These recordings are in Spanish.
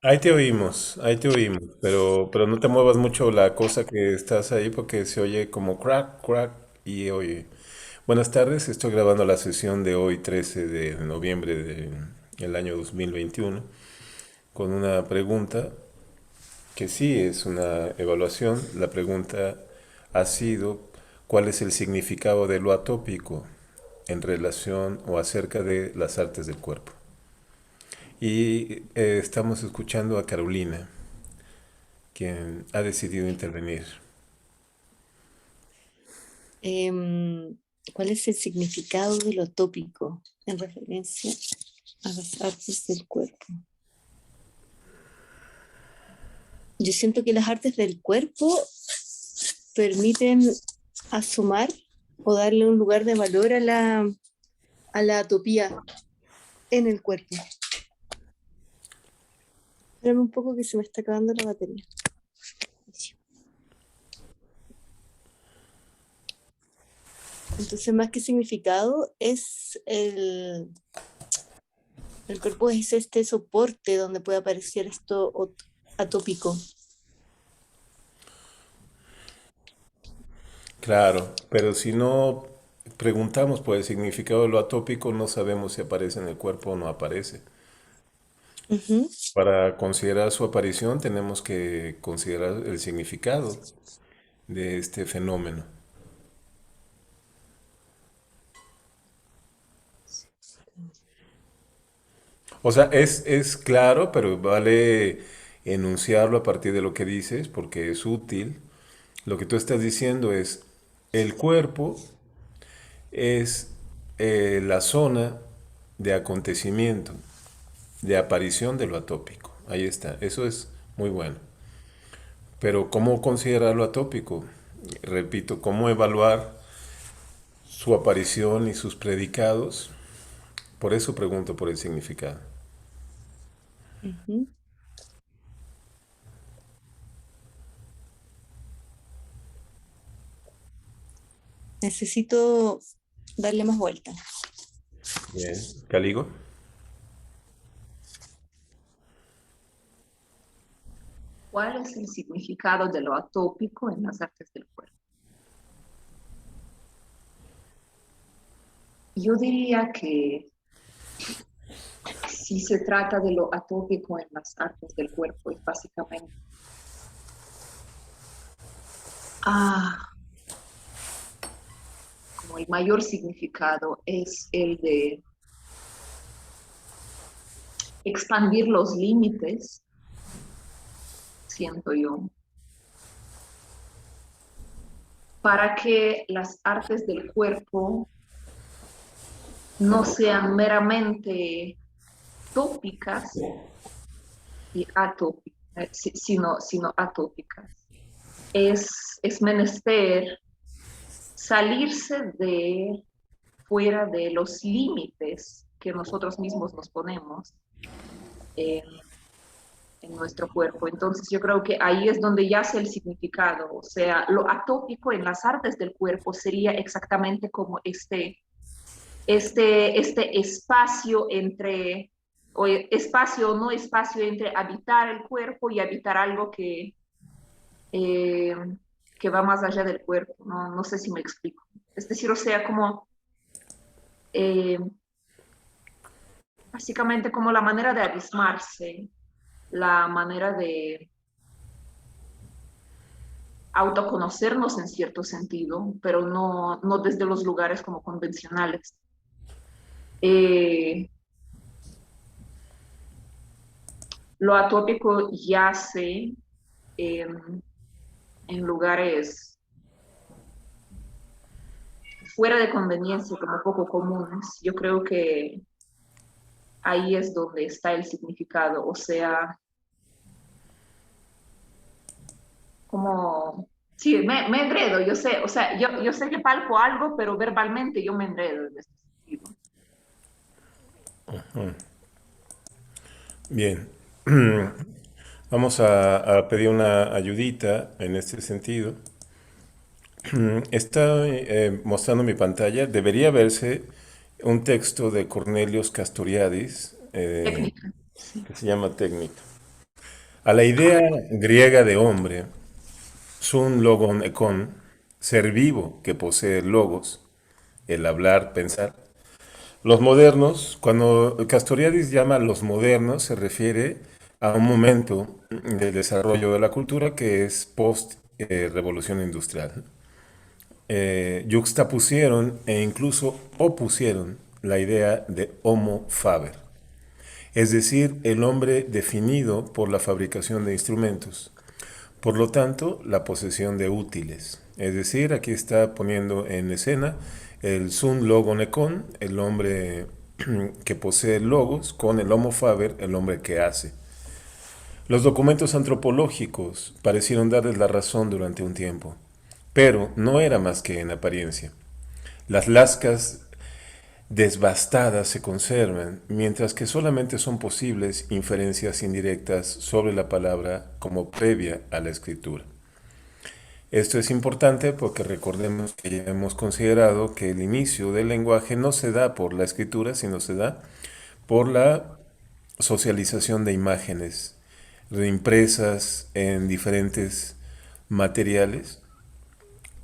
ahí te oímos, pero no te muevas mucho la cosa que estás ahí porque se oye como crack, crack y oye. Buenas tardes, estoy grabando la sesión de hoy, 13 de noviembre del año 2021, con una pregunta que sí es una evaluación. La pregunta ha sido, ¿cuál es el significado de lo atópico en relación o acerca de las artes del cuerpo? Y estamos escuchando a Carolina, quien ha decidido intervenir. Em, ¿Cuál es el significado de lo tópico en referencia a las artes del cuerpo? Yo siento que las artes del cuerpo permiten asomar o darle un lugar de valor a la atopía en el cuerpo. Espérame un poco que se me está acabando la batería. Entonces, más que significado, es el cuerpo es este soporte donde puede aparecer esto atópico. Claro, pero si no preguntamos por el significado de lo atópico, no sabemos si aparece en el cuerpo o no aparece. Ujú. Para considerar su aparición tenemos que considerar el significado de este fenómeno. O sea, es claro, pero vale enunciarlo a partir de lo que dices porque es útil. Lo que tú estás diciendo es, el cuerpo es la zona de acontecimiento, de aparición de lo atópico. Ahí está, eso es muy bueno. Pero ¿cómo considerar lo atópico? Repito, ¿cómo evaluar su aparición y sus predicados? Por eso pregunto por el significado. Ujú. Necesito darle más vuelta. Bien. ¿Caligo? ¿Cuál es el significado de lo atópico en las artes del cuerpo? Yo diría que si se trata de lo atópico en las artes del cuerpo, es básicamente ah, como el mayor significado es el de expandir los límites, siento yo, para que las artes del cuerpo no sean meramente tópicas y atópicas, sino atópicas. Es menester salirse de fuera de los límites que nosotros mismos nos ponemos en, en nuestro cuerpo. Entonces yo creo que ahí es donde yace el significado, o sea, lo atópico en las artes del cuerpo sería exactamente como este espacio entre, o espacio o no espacio entre habitar el cuerpo y habitar algo eh, que va más allá del cuerpo, ¿no? No sé si me explico. Es decir, o sea, como eh, básicamente como la manera de abismarse, la manera de autoconocernos en cierto sentido, pero no desde los lugares como convencionales. Eh, lo atópico yace en, en lugares fuera de conveniencia, como poco comunes. Yo creo que ahí es donde está el significado, o sea, como, sí, me enredo, yo sé, o sea, yo sé que palpo algo, pero verbalmente yo me enredo en este sentido. Bien. Vamos a pedir una ayudita en este sentido. Está mostrando mi pantalla. Debería verse un texto de Cornelius Castoriadis Técnica, sí. que se llama técnica. A la idea griega de hombre, sun logon ekon, ser vivo que posee logos, el hablar, pensar. Los modernos, cuando Castoriadis llama a los modernos, se refiere a un momento del desarrollo de la cultura que es post-revolución industrial. Yuxtapusieron e incluso opusieron la idea de Homo faber, es decir, el hombre definido por la fabricación de instrumentos. Por lo tanto, la posesión de útiles. Es decir, aquí está poniendo en escena el sun logon econ, el hombre que posee logos, con el homo faber, el hombre que hace. Los documentos antropológicos parecieron darles la razón durante un tiempo, pero no era más que en apariencia. Las lascas desbastadas se conservan, mientras que solamente son posibles inferencias indirectas sobre la palabra como previa a la escritura. Esto es importante porque recordemos que ya hemos considerado que el inicio del lenguaje no se da por la escritura, sino se da por la socialización de imágenes reimpresas en diferentes materiales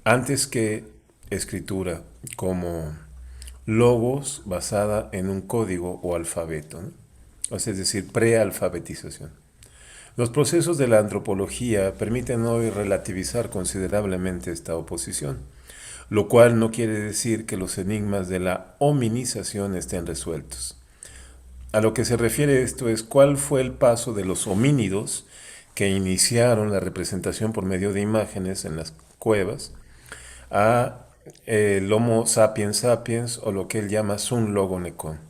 antes que escritura, como logos basada en un código o alfabeto, ¿no? O sea, es decir, prealfabetización. Los procesos de la antropología permiten hoy relativizar considerablemente esta oposición, lo cual no quiere decir que los enigmas de la hominización estén resueltos. A lo que se refiere esto es cuál fue el paso de los homínidos que iniciaron la representación por medio de imágenes en las cuevas a el Homo sapiens sapiens o lo que él llama Sun Logon Econ.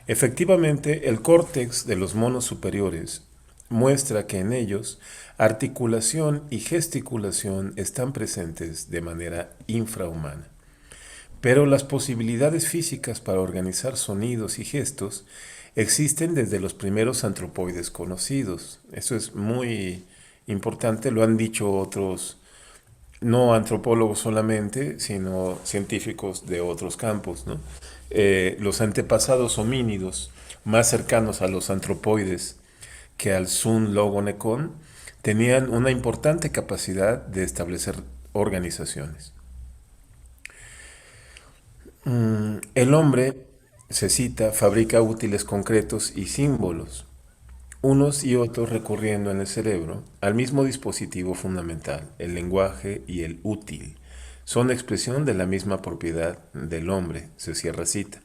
Efectivamente, el córtex de los monos superiores muestra que en ellos articulación y gesticulación están presentes de manera infrahumana. Pero las posibilidades físicas para organizar sonidos y gestos existen desde los primeros antropoides conocidos. Eso es muy importante, lo han dicho otros, no antropólogos solamente, sino científicos de otros campos, ¿no? Los antepasados homínidos más cercanos a los antropoides que al Sun Logon Econ tenían una importante capacidad de establecer organizaciones. El hombre, se cita, fabrica útiles concretos y símbolos, unos y otros recurriendo en el cerebro al mismo dispositivo fundamental, el lenguaje y el útil. Son expresión de la misma propiedad del hombre, se cierra cita.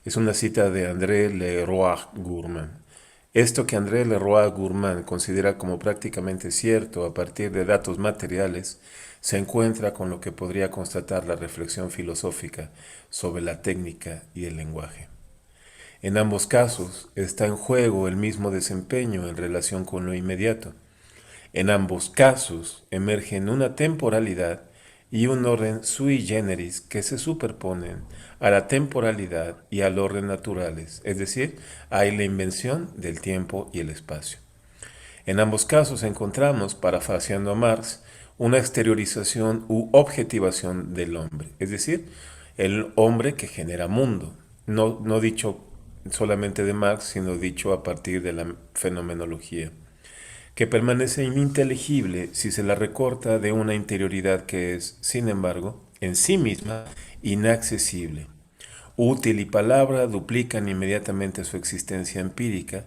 Es una cita de André Leroi-Gourmand. Esto que André Leroi-Gourmand considera como prácticamente cierto a partir de datos materiales, se encuentra con lo que podría constatar la reflexión filosófica sobre la técnica y el lenguaje. En ambos casos está en juego el mismo desempeño en relación con lo inmediato. En ambos casos emergen una temporalidad y un orden sui generis que se superponen a la temporalidad y al orden naturales, es decir, hay la invención del tiempo y el espacio. En ambos casos encontramos, parafraseando a Marx, una exteriorización u objetivación del hombre, es decir, el hombre que genera mundo, no dicho solamente de Marx, sino dicho a partir de la fenomenología, que permanece ininteligible si se la recorta de una interioridad que es, sin embargo, en sí misma inaccesible. Útil y palabra duplican inmediatamente su existencia empírica.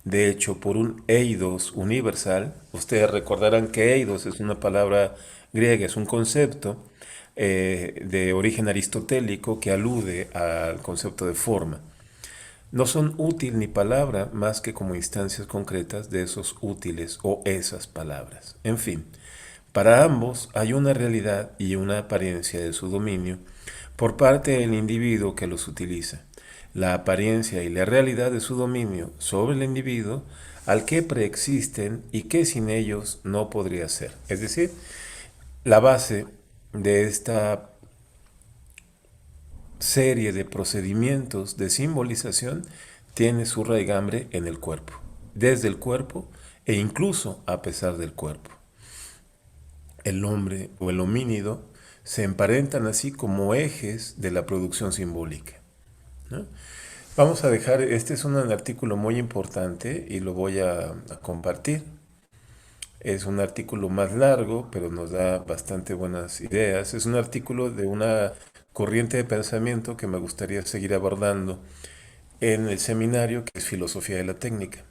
De hecho, por un eidos universal, ustedes recordarán que eidos es una palabra griega, es un concepto de origen aristotélico que alude al concepto de forma. No son útil ni palabra más que como instancias concretas de esos útiles o esas palabras. En fin, para ambos hay una realidad y una apariencia de su dominio por parte del individuo que los utiliza. La apariencia y la realidad de su dominio sobre el individuo al que preexisten y que sin ellos no podría ser. Es decir, la base de esta serie de procedimientos de simbolización tiene su raigambre en el cuerpo, desde el cuerpo e incluso a pesar del cuerpo. El hombre o el homínido se emparentan así como ejes de la producción simbólica, ¿no? Vamos a dejar, este es un artículo muy importante y lo voy a compartir. Es un artículo más largo, pero nos da bastante buenas ideas. Es un artículo de una corriente de pensamiento que me gustaría seguir abordando en el seminario, que es Filosofía de la Técnica.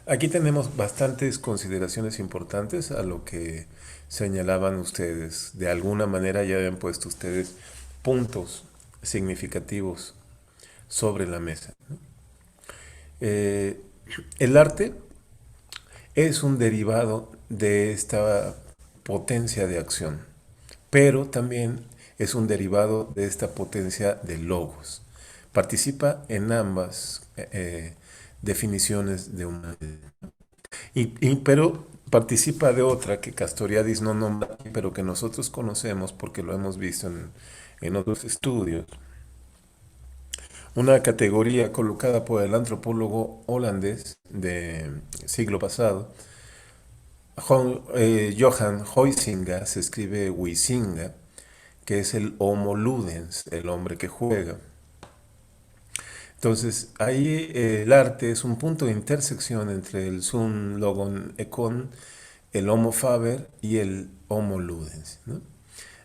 Aquí tenemos bastantes consideraciones importantes a lo que señalaban ustedes. De alguna manera ya habían puesto ustedes puntos significativos sobre la mesa. Eh, el arte es un derivado de esta potencia de acción, pero también es un derivado de esta potencia de logos. Participa en ambas definiciones de humanidad. Pero participa de otra que Castoriadis no nombra, pero que nosotros conocemos porque lo hemos visto en otros estudios. Una categoría colocada por el antropólogo holandés de siglo pasado, Johan Huizinga, se escribe Huizinga, que es el homo ludens, el hombre que juega. Entonces, ahí el arte es un punto de intersección entre el Sum Logon Econ, el Homo Faber y el Homo Ludens, ¿no?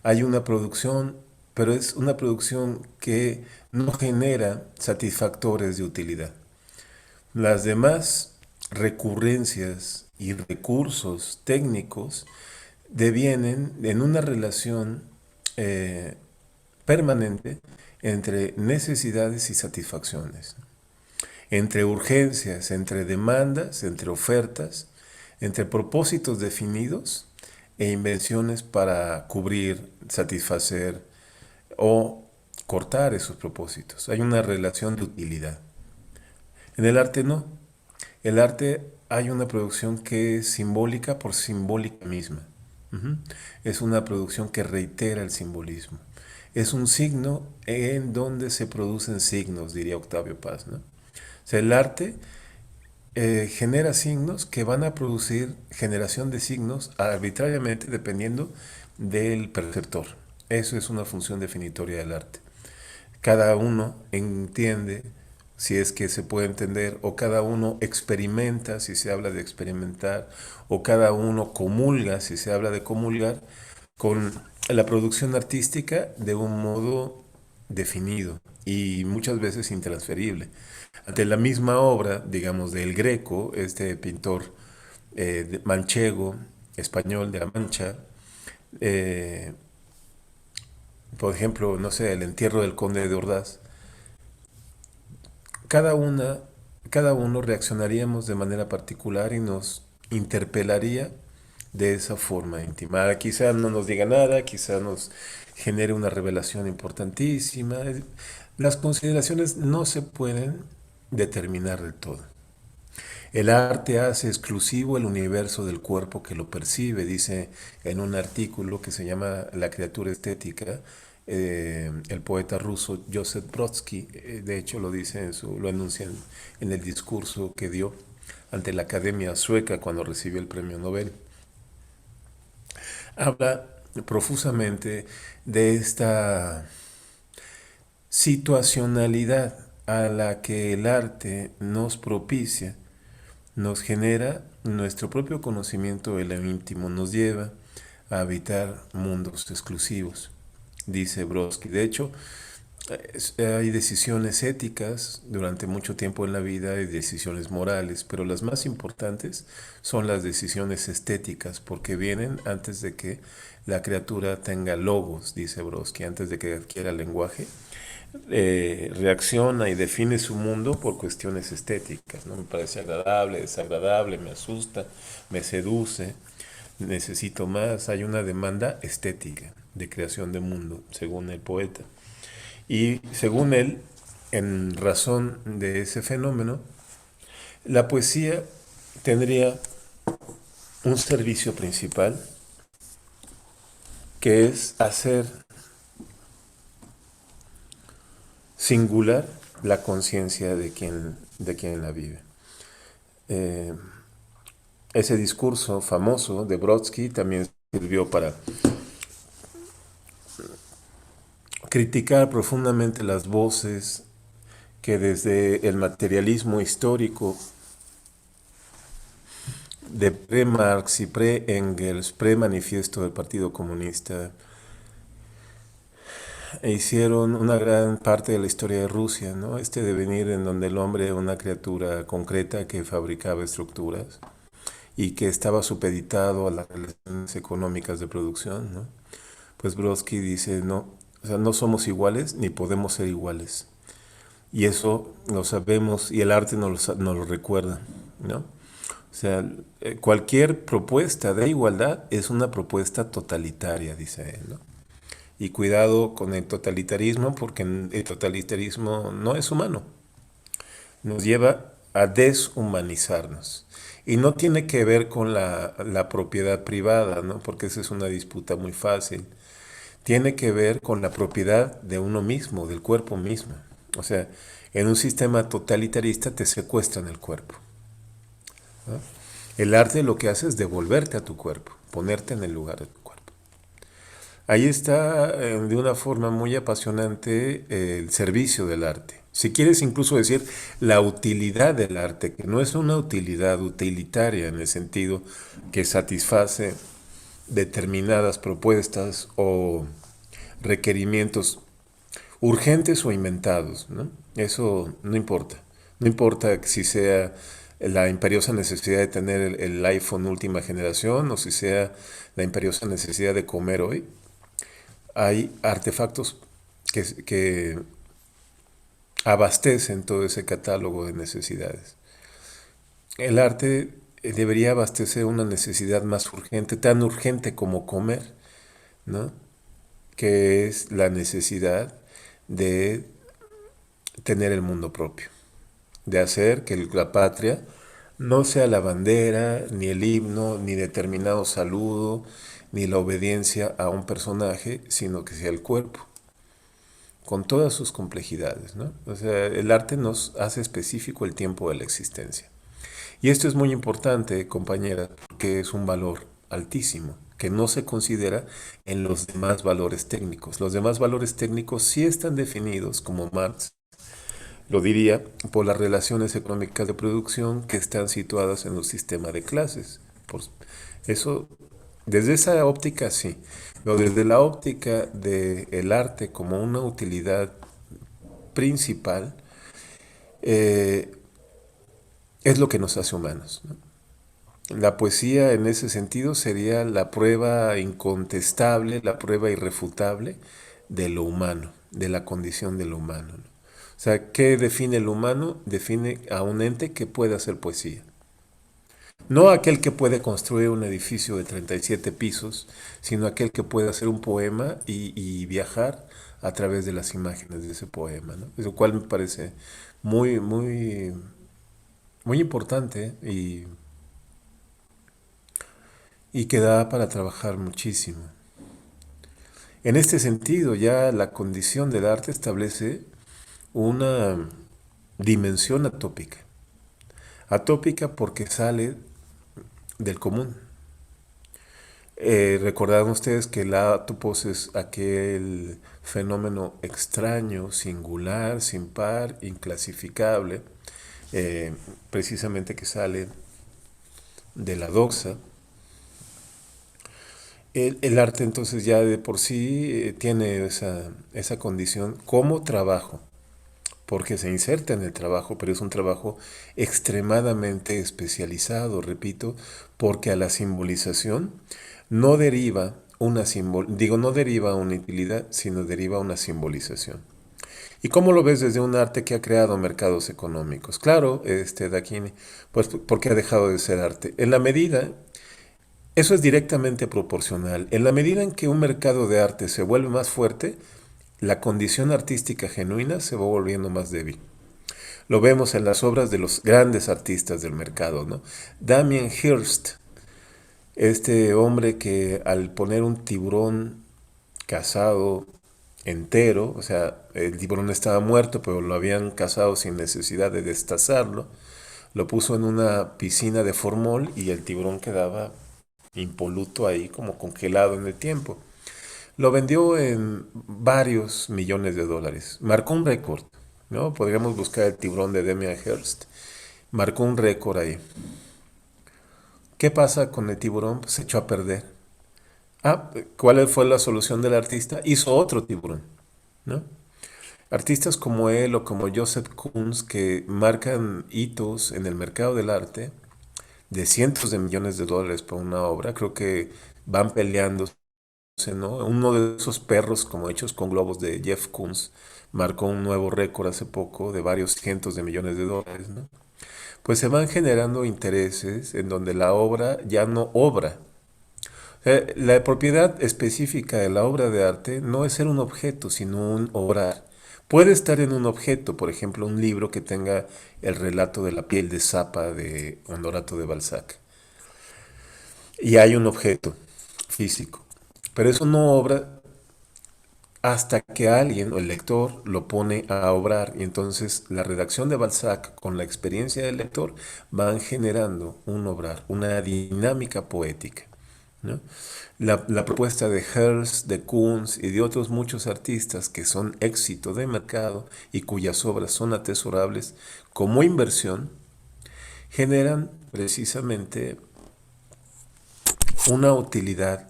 Hay una producción, pero es una producción que no genera satisfactores de utilidad. Las demás recurrencias y recursos técnicos devienen en una relación eh, permanente entre necesidades y satisfacciones, entre urgencias, entre demandas, entre ofertas, entre propósitos definidos e invenciones para cubrir, satisfacer o cortar esos propósitos. Hay una relación de utilidad. En el arte no. El arte hay una producción que es simbólica por simbólica misma. Ujú. Es una producción que reitera el simbolismo. Es un signo en donde se producen signos, diría Octavio Paz, ¿no? O sea, el arte genera signos que van a producir generación de signos arbitrariamente dependiendo del perceptor. Eso es una función definitoria del arte. Cada uno entiende, si es que se puede entender, o cada uno experimenta, si se habla de experimentar, o cada uno comulga, si se habla de comulgar, con la producción artística de un modo definido y muchas veces intransferible. Ante la misma obra, digamos, del Greco, este pintor manchego, español de la Mancha, eh, por ejemplo, no sé, el entierro del conde de Ordaz, cada una, cada uno reaccionaríamos de manera particular y nos interpelaría de esa forma íntima. Quizá no nos diga nada, quizá nos genere una revelación importantísima. Las consideraciones no se pueden determinar del todo. El arte hace exclusivo el universo del cuerpo que lo percibe, dice en un artículo que se llama La criatura estética, el poeta ruso Joseph Brodsky, de hecho lo dice lo enuncia en el discurso que dio ante la Academia Sueca cuando recibió el premio Nobel. Habla profusamente de esta situacionalidad a la que el arte nos propicia, nos genera nuestro propio conocimiento de lo íntimo, nos lleva a habitar mundos exclusivos, dice Brodsky. De hecho, hay decisiones éticas durante mucho tiempo en la vida, hay decisiones morales, pero las más importantes son las decisiones estéticas, porque vienen antes de que la criatura tenga logos, dice Brodsky, antes de que adquiera lenguaje. Reacciona y define su mundo por cuestiones estéticas, ¿no? Me parece agradable, desagradable, me asusta, me seduce, necesito más. Hay una demanda estética de creación de mundo, según el poeta. Y según él, en razón de ese fenómeno, la poesía tendría un servicio principal, que es hacer singular la conciencia de quien la vive. Ese discurso famoso de Brodsky también sirvió para criticar profundamente las voces que desde el materialismo histórico de pre-Marx y pre-Engels, pre-manifiesto del Partido Comunista, hicieron una gran parte de la historia de Rusia, ¿no? Este devenir en donde el hombre era una criatura concreta que fabricaba estructuras y que estaba supeditado a las relaciones económicas de producción, ¿no? Pues Brodsky dice, no, o sea, no somos iguales ni podemos ser iguales. Y eso lo sabemos y el arte nos lo recuerda, ¿no? O sea, cualquier propuesta de igualdad es una propuesta totalitaria, dice él, ¿no? Y cuidado con el totalitarismo, porque el totalitarismo no es humano. Nos lleva a deshumanizarnos. Y no tiene que ver con la propiedad privada, ¿no? Porque esa es una disputa muy fácil. Tiene que ver con la propiedad de uno mismo, del cuerpo mismo. O sea, en un sistema totalitarista te secuestran el cuerpo, ¿no? El arte lo que hace es devolverte a tu cuerpo, ponerte en el lugar de tu cuerpo. Ahí está de una forma muy apasionante el servicio del arte. Si quieres incluso decir la utilidad del arte, que no es una utilidad utilitaria en el sentido que satisface determinadas propuestas o requerimientos urgentes o inventados, ¿no? Eso no importa. No importa si sea la imperiosa necesidad de tener el iPhone última generación o si sea la imperiosa necesidad de comer hoy. Hay artefactos que abastecen todo ese catálogo de necesidades. El arte debería abastecer una necesidad más urgente, tan urgente como comer, ¿no? Que es la necesidad de tener el mundo propio, de hacer que la patria no sea la bandera, ni el himno, ni determinado saludo, ni la obediencia a un personaje, sino que sea el cuerpo, con todas sus complejidades, ¿no? O sea, el arte nos hace específico el tiempo de la existencia. Y esto es muy importante, compañera, porque es un valor altísimo, que no se considera en los demás valores técnicos. Los demás valores técnicos sí están definidos, como Marx lo diría, por las relaciones económicas de producción que están situadas en un sistema de clases. Por eso, desde esa óptica sí, pero desde la óptica del arte como una utilidad principal, eh, es lo que nos hace humanos, ¿no? La poesía en ese sentido sería la prueba incontestable, la prueba irrefutable de lo humano, de la condición de lo humano, ¿no? O sea, ¿qué define el humano? Define a un ente que puede hacer poesía. No aquel que puede construir un edificio de 37 pisos, sino aquel que puede hacer un poema y viajar a través de las imágenes de ese poema, ¿no? Lo cual me parece muy, muy, muy importante y que da para trabajar muchísimo. En este sentido, ya la condición del arte establece una dimensión atópica. Atópica porque sale del común. Recordarán ustedes que el atopos es aquel fenómeno extraño, singular, sin par, inclasificable, precisamente que sale de la doxa. El arte entonces ya de por sí tiene esa condición como trabajo, porque se inserta en el trabajo, pero es un trabajo extremadamente especializado, repito, porque a la simbolización no deriva no deriva una utilidad, sino deriva una simbolización. ¿Y cómo lo ves desde un arte que ha creado mercados económicos? Claro, Daquini, pues porque ha dejado de ser arte. En la medida, eso es directamente proporcional. En la medida en que un mercado de arte se vuelve más fuerte, la condición artística genuina se va volviendo más débil. Lo vemos en las obras de los grandes artistas del mercado, ¿no? Damien Hirst, este hombre que al poner un tiburón cazado entero, o sea, el tiburón estaba muerto, pero lo habían cazado sin necesidad de destazarlo, lo puso en una piscina de formol y el tiburón quedaba impoluto ahí, como congelado en el tiempo. Lo vendió en varios millones de dólares. Marcó un récord, ¿no? Podríamos buscar el tiburón de Damien Hirst. Marcó un récord ahí. ¿Qué pasa con el tiburón? Pues se echó a perder. Ah, ¿cuál fue la solución del artista? Hizo otro tiburón, ¿no? Artistas como él o como Joseph Koons que marcan hitos en el mercado del arte de cientos de millones de dólares por una obra, creo que van peleándose, ¿no? Uno de esos perros como hechos con globos de Jeff Koons marcó un nuevo récord hace poco de varios cientos de millones de dólares, ¿no? Pues se van generando intereses en donde la obra ya no obra. La propiedad específica de la obra de arte no es ser un objeto, sino un obrar. Puede estar en un objeto, por ejemplo, un libro que tenga el relato de la piel de Zapa de Honorato de Balzac. Y hay un objeto físico. Pero eso no obra hasta que alguien o el lector lo pone a obrar. Y entonces la redacción de Balzac con la experiencia del lector van generando un obrar, una dinámica poética, ¿no? La propuesta de Hearst, de Koons y de otros muchos artistas que son éxito de mercado y cuyas obras son atesorables como inversión, generan precisamente una utilidad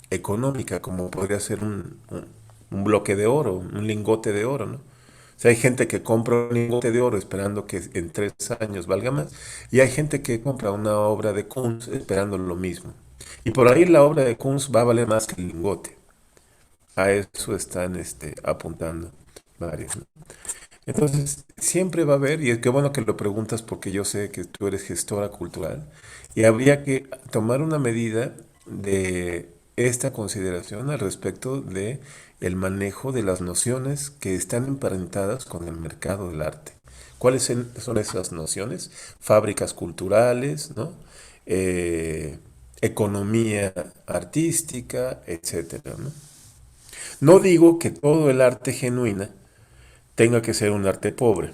económica, como podría ser un bloque de oro, un lingote de oro, ¿no? O sea, hay gente que compra un lingote de oro esperando que en 3 años valga más, y hay gente que compra una obra de Kunz esperando lo mismo. Y por ahí la obra de Kunz va a valer más que el lingote. A eso están apuntando varios, ¿no? Entonces, siempre va a haber, y es que bueno que lo preguntas porque yo sé que tú eres gestora cultural, y habría que tomar una medida de esta consideración al respecto de el manejo de las nociones que están emparentadas con el mercado del arte. ¿Cuáles son esas nociones? Fábricas culturales, ¿no? Eh, economía artística, etcétera, ¿no? No digo que todo el arte genuina tenga que ser un arte pobre.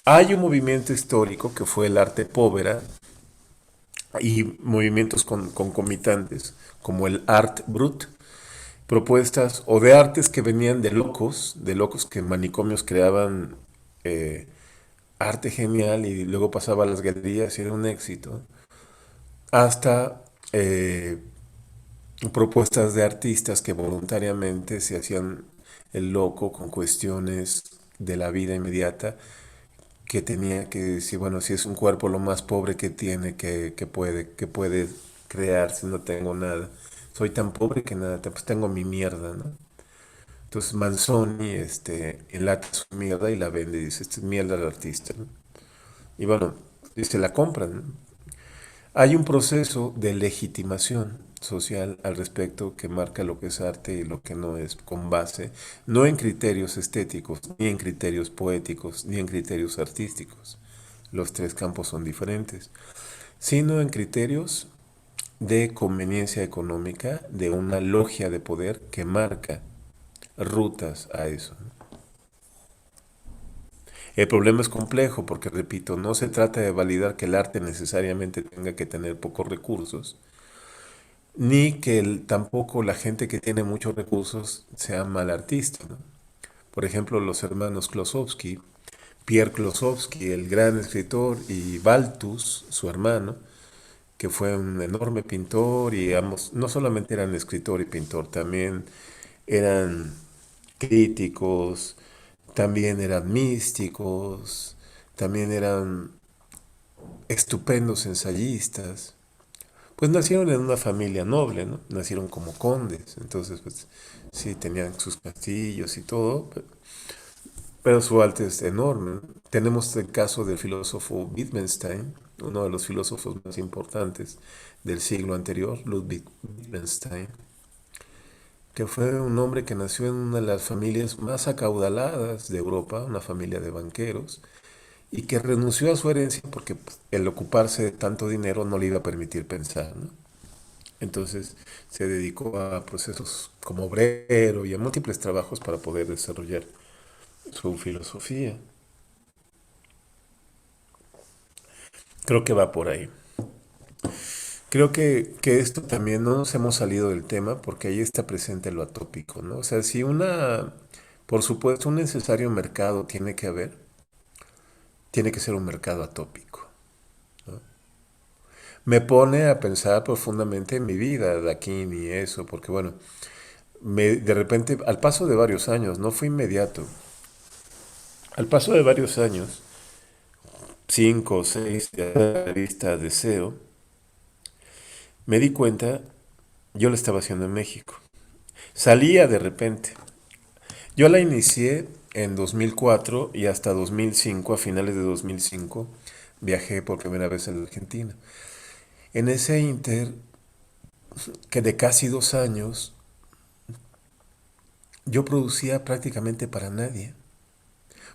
Hay un movimiento histórico que fue el arte povera y movimientos concomitantes como el art brut, propuestas o de artes que venían de locos que en manicomios creaban eh, arte genial y luego pasaba a las galerías y era un éxito, hasta propuestas de artistas que voluntariamente se hacían el loco con cuestiones de la vida inmediata que tenía que decir, bueno, si es un cuerpo lo más pobre que tiene, que puede crear si no tengo nada. Soy tan pobre que nada, pues tengo mi mierda, ¿no? Entonces Manzoni enlata su mierda y la vende y dice, esta es mierda del artista, ¿no? Y bueno, dice, la compran, ¿no? Hay un proceso de legitimación social al respecto que marca lo que es arte y lo que no es, con base no en criterios estéticos, ni en criterios poéticos, ni en criterios artísticos. Los tres campos son diferentes, sino en criterios de conveniencia económica de una logia de poder que marca rutas a eso, ¿no? El problema es complejo porque, repito, no se trata de validar que el arte necesariamente tenga que tener pocos recursos, ni que tampoco la gente que tiene muchos recursos sea mal artista, ¿no? Por ejemplo, los hermanos Klosowski, Pierre Klosowski, el gran escritor, y Balthus, su hermano, que fue un enorme pintor, y ambos no solamente eran escritor y pintor, también eran críticos, también eran místicos, también eran estupendos ensayistas. Pues nacieron en una familia noble, ¿no? Nacieron como condes, entonces pues sí, tenían sus castillos y todo, pero su arte es enorme. Tenemos el caso del filósofo Wittgenstein, uno de los filósofos más importantes del siglo anterior, Ludwig Wittgenstein, que fue un hombre que nació en una de las familias más acaudaladas de Europa, una familia de banqueros, y que renunció a su herencia porque pues, el ocuparse de tanto dinero no le iba a permitir pensar, ¿no? Entonces se dedicó a procesos como obrero y a múltiples trabajos para poder desarrollar su filosofía. Creo que va por ahí. Creo que esto también no nos hemos salido del tema porque ahí está presente lo atópico, ¿no? O sea, si por supuesto, un necesario mercado tiene que haber, tiene que ser un mercado atópico, ¿no? Me pone a pensar profundamente en mi vida, de aquí ni eso, porque bueno, de repente, al paso de varios años, no fue inmediato, al paso de varios años, 5 o 6 de la revista Deseo, me di cuenta, yo lo estaba haciendo en México. Salía de repente. Yo la inicié en 2004 y hasta 2005, a finales de 2005, viajé por primera vez a la Argentina. En ese inter, que de casi 2 años, yo producía prácticamente para nadie,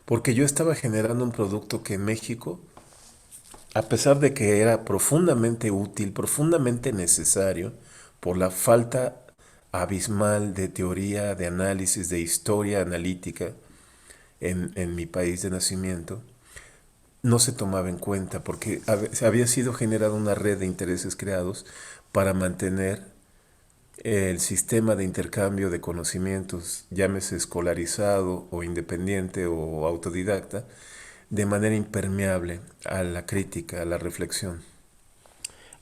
porque yo estaba generando un producto que en México, a pesar de que era profundamente útil, profundamente necesario, por la falta abismal de teoría, de análisis, de historia analítica en mi país de nacimiento, no se tomaba en cuenta porque había sido generada una red de intereses creados para mantener el sistema de intercambio de conocimientos, llámese escolarizado o independiente o autodidacta, de manera impermeable a la crítica, a la reflexión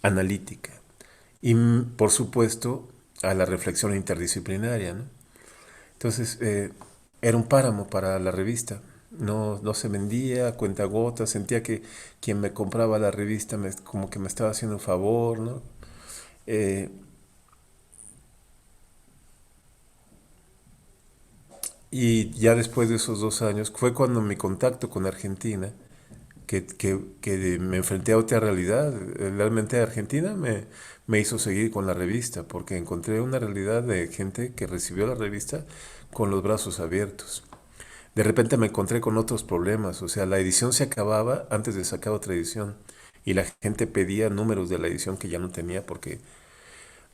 analítica y, por supuesto, a la reflexión interdisciplinaria, ¿no? Entonces, era un páramo para la revista. No, no se vendía a cuentagotas, sentía que quien me compraba la revista como que me estaba haciendo un favor, ¿no? Eh, y ya después de esos 2 años fue cuando mi contacto con Argentina, que me enfrenté a otra realidad. Realmente Argentina me hizo seguir con la revista, porque encontré una realidad de gente que recibió la revista con los brazos abiertos. De repente me encontré con otros problemas, o sea, la edición se acababa antes de sacar otra edición y la gente pedía números de la edición que ya no tenía porque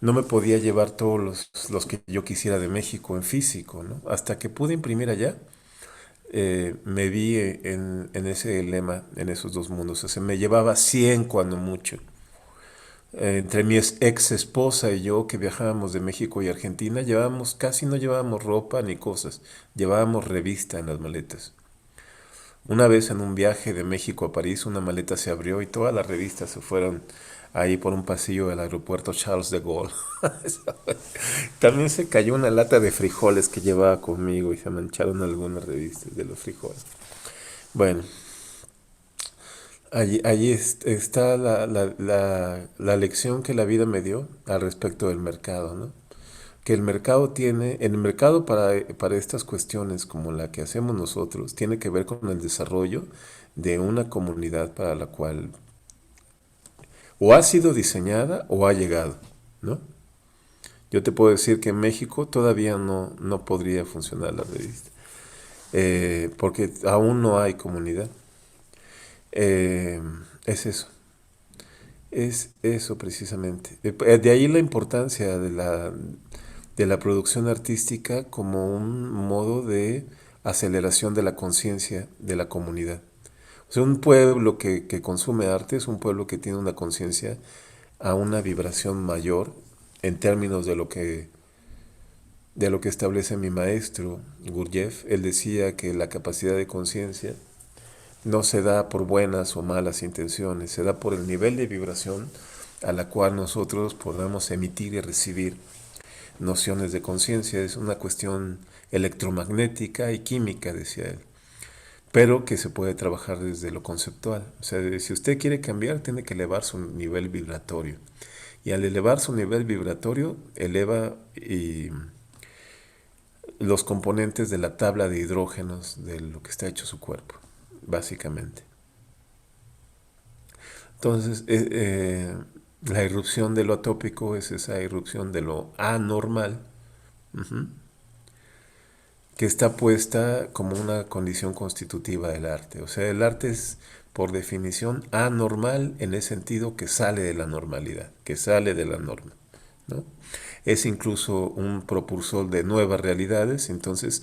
no me podía llevar todos los que yo quisiera de México en físico, ¿no? Hasta que pude imprimir allá, me vi en ese dilema, en esos dos mundos. O sea, me llevaba 100 cuando mucho. Entre mi ex esposa y yo, que viajábamos de México y Argentina, casi no llevábamos ropa ni cosas, llevábamos revista en las maletas. Una vez en un viaje de México a París, una maleta se abrió y todas las revistas se fueron ahí por un pasillo del aeropuerto Charles de Gaulle. También se cayó una lata de frijoles que llevaba conmigo y se mancharon algunas revistas de los frijoles. Bueno, allí está la lección que la vida me dio al respecto del mercado, ¿no? Que el mercado para estas cuestiones como la que hacemos nosotros, tiene que ver con el desarrollo de una comunidad para la cual o ha sido diseñada o ha llegado, ¿no? Yo te puedo decir que en México todavía no podría funcionar la revista, porque aún no hay comunidad. Eh, es eso. Es eso precisamente. De ahí la importancia de la producción artística como un modo de aceleración de la conciencia de la comunidad. O sea, un pueblo que consume arte es un pueblo que tiene una conciencia a una vibración mayor en términos de lo que establece mi maestro Gurdjieff. Él decía que la capacidad de conciencia no se da por buenas o malas intenciones, se da por el nivel de vibración a la cual nosotros podamos emitir y recibir nociones de conciencia. Es una cuestión electromagnética y química, decía él, pero que se puede trabajar desde lo conceptual. O sea, si usted quiere cambiar, tiene que elevar su nivel vibratorio. Y al elevar su nivel vibratorio, eleva los componentes de la tabla de hidrógenos de lo que está hecho su cuerpo, básicamente. Entonces, la irrupción de lo atópico es esa irrupción de lo anormal, uh-huh, que está puesta como una condición constitutiva del arte. O sea, el arte es, por definición, anormal en el sentido que sale de la normalidad, que sale de la norma, ¿no? Es incluso un propulsor de nuevas realidades, entonces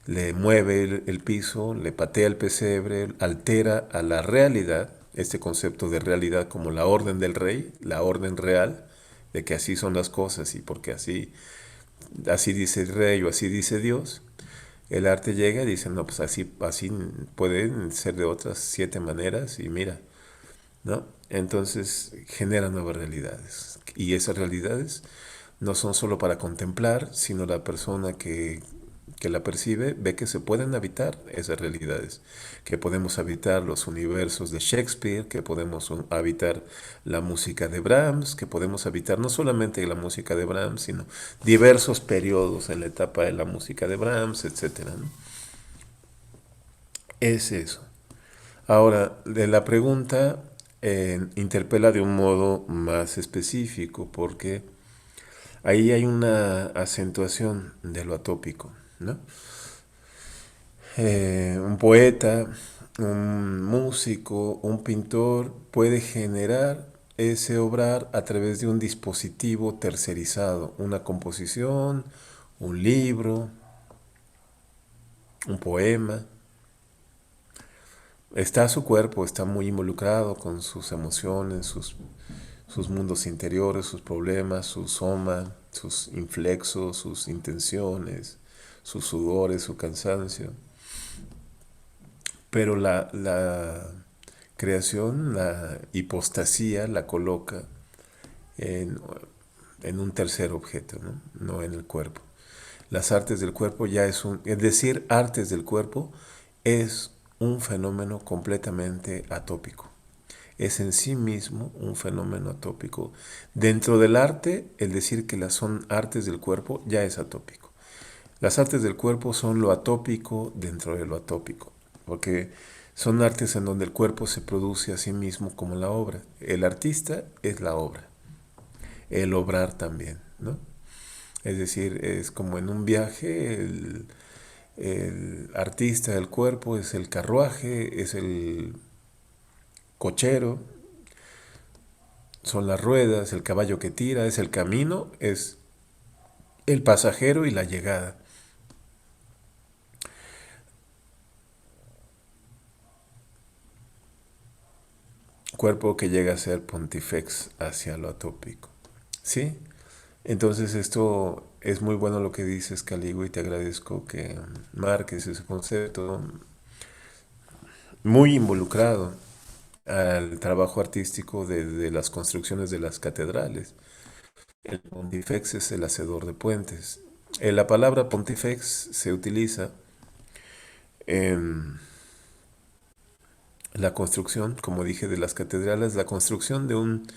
le mueve el piso, le patea el pesebre, altera a la realidad, este concepto de realidad como la orden del rey, la orden real, de que así son las cosas y porque así dice el rey o así dice Dios, el arte llega y dice, no, pues así pueden ser de otras 7 maneras y mira, ¿no? Entonces genera nuevas realidades. Y esas realidades no son solo para contemplar, sino la persona que la percibe ve que se pueden habitar esas realidades, que podemos habitar los universos de Shakespeare, que podemos habitar la música de Brahms, que podemos habitar no solamente la música de Brahms, sino diversos periodos en la etapa de la música de Brahms, etcétera, ¿no? Es eso. Ahora, de la pregunta interpela de un modo más específico, porque ahí hay una acentuación de lo atópico, ¿no? Un poeta, un músico, un pintor puede generar ese obrar a través de un dispositivo tercerizado, una composición, un libro, un poema. Está su cuerpo, está muy involucrado con sus emociones, sus mundos interiores, sus problemas, su soma, sus inflexos, sus intenciones, sus sudores, su cansancio. Pero la creación, la hipostasía, la coloca en, en un tercer objeto, ¿no? No en el cuerpo. Las artes del cuerpo ya es decir, artes del cuerpo es un fenómeno completamente atópico. Es en sí mismo un fenómeno atópico. Dentro del arte, el decir que las son artes del cuerpo ya es atópico. Las artes del cuerpo son lo atópico dentro de lo atópico, porque son artes en donde el cuerpo se produce a sí mismo como la obra. El artista es la obra, el obrar también, ¿no? Es decir, es como en un viaje, el artista del cuerpo es el carruaje, es el cochero, son las ruedas, el caballo que tira, es el camino, es el pasajero y la llegada. Cuerpo que llega a ser pontifex hacia lo atópico. ¿Sí? Entonces esto es muy bueno lo que dices, Caligo, y te agradezco que marques ese concepto muy involucrado al trabajo artístico de las construcciones de las catedrales. El pontifex es el hacedor de puentes. La palabra pontifex se utiliza en la construcción, como dije, de las catedrales, la construcción de un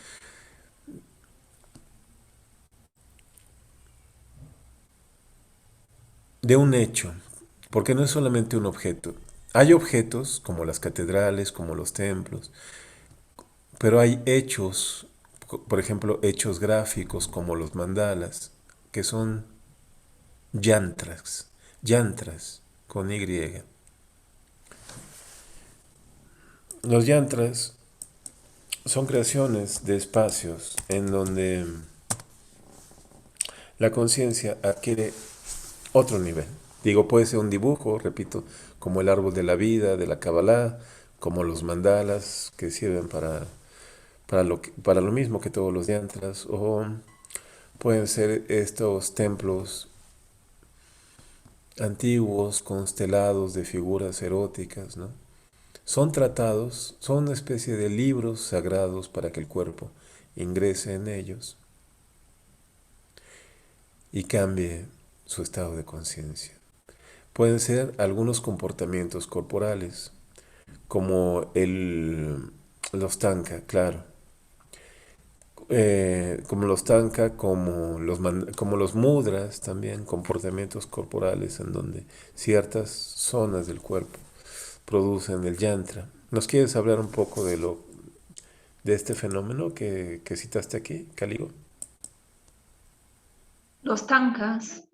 hecho, porque no es solamente un objeto. Hay objetos como las catedrales, como los templos, pero hay hechos, por ejemplo, hechos gráficos como los mandalas, que son yantras con Y. Los yantras son creaciones de espacios en donde la conciencia adquiere otro nivel. Digo, puede ser un dibujo, repito, como el árbol de la vida, de la Kabbalah, como los mandalas que sirven para lo mismo que todos los yantras, o pueden ser estos templos antiguos, constelados de figuras eróticas, ¿no? Son tratados, son una especie de libros sagrados para que el cuerpo ingrese en ellos y cambie su estado de conciencia. Pueden ser algunos comportamientos corporales, como los tanka, claro. Como los tanka, como los mudras también, comportamientos corporales en donde ciertas zonas del cuerpo producen el yantra. ¿Nos quieres hablar un poco de este fenómeno que citaste aquí, Caligo? Los tankas,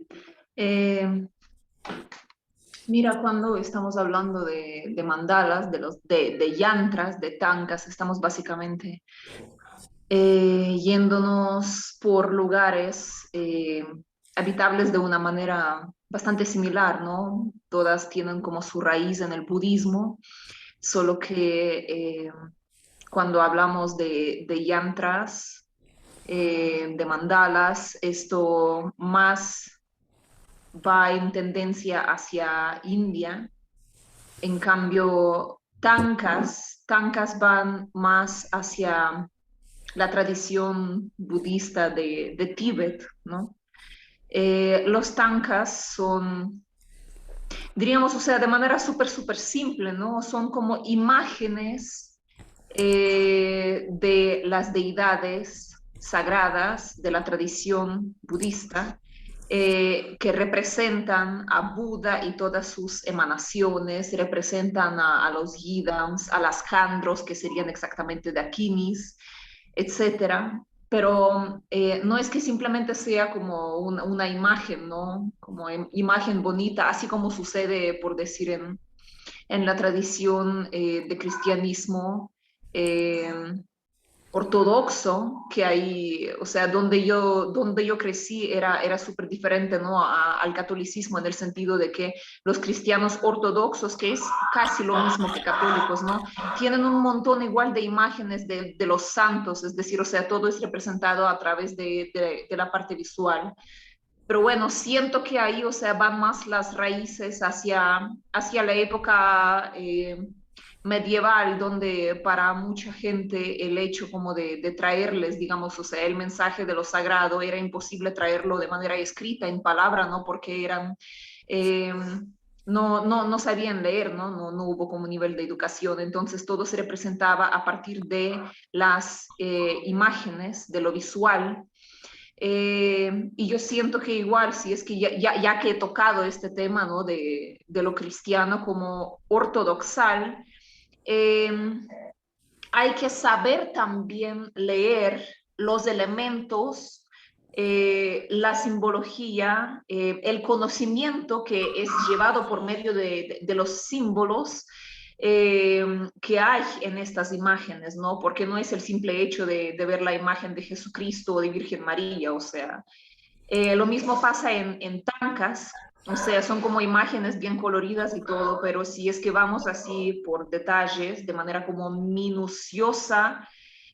eh, mira, cuando estamos hablando de mandalas, de yantras, de tankas, estamos básicamente yéndonos por lugares habitables de una manera bastante similar, ¿no? Todas tienen como su raíz en el budismo, solo que cuando hablamos de yantras, de mandalas, esto más va en tendencia hacia India. En cambio, tankas van más hacia la tradición budista de Tíbet, ¿no? Los tankas son, diríamos, o sea, de manera súper simple, ¿no? Son como imágenes de las deidades sagradas de la tradición budista que representan a Buda y todas sus emanaciones, representan a los Yidams, a las Chandros, que serían exactamente Dakinis, etcétera. Pero no es que simplemente sea como una imagen, ¿no? Como imagen bonita, así como sucede, por decir, en la tradición de cristianismo eh, ortodoxo que hay, o sea, donde yo crecí era súper diferente, ¿no? Al catolicismo en el sentido de que los cristianos ortodoxos, que es casi lo mismo que católicos, ¿no? Tienen un montón igual de imágenes de los santos, es decir, o sea, todo es representado a través de la parte visual. Pero bueno, siento que ahí, o sea, van más las raíces hacia la época medieval, donde para mucha gente el hecho como de traerles, digamos, o sea, el mensaje de lo sagrado era imposible traerlo de manera escrita, en palabra, ¿no? Porque eran... Eh, no sabían leer, ¿no? No hubo como nivel de educación, entonces todo se representaba a partir de las imágenes, de lo visual, y yo siento que igual, si es que ya que he tocado este tema, ¿no? de lo cristiano como ortodoxal, eh, hay que saber también leer los elementos, la simbología, el conocimiento que es llevado por medio de los símbolos que hay en estas imágenes, ¿no? Porque no es el simple hecho de ver la imagen de Jesucristo o de Virgen María, o sea, lo mismo pasa en tankas, o sea, son como imágenes bien coloridas y todo, pero si es que vamos así por detalles, de manera como minuciosa,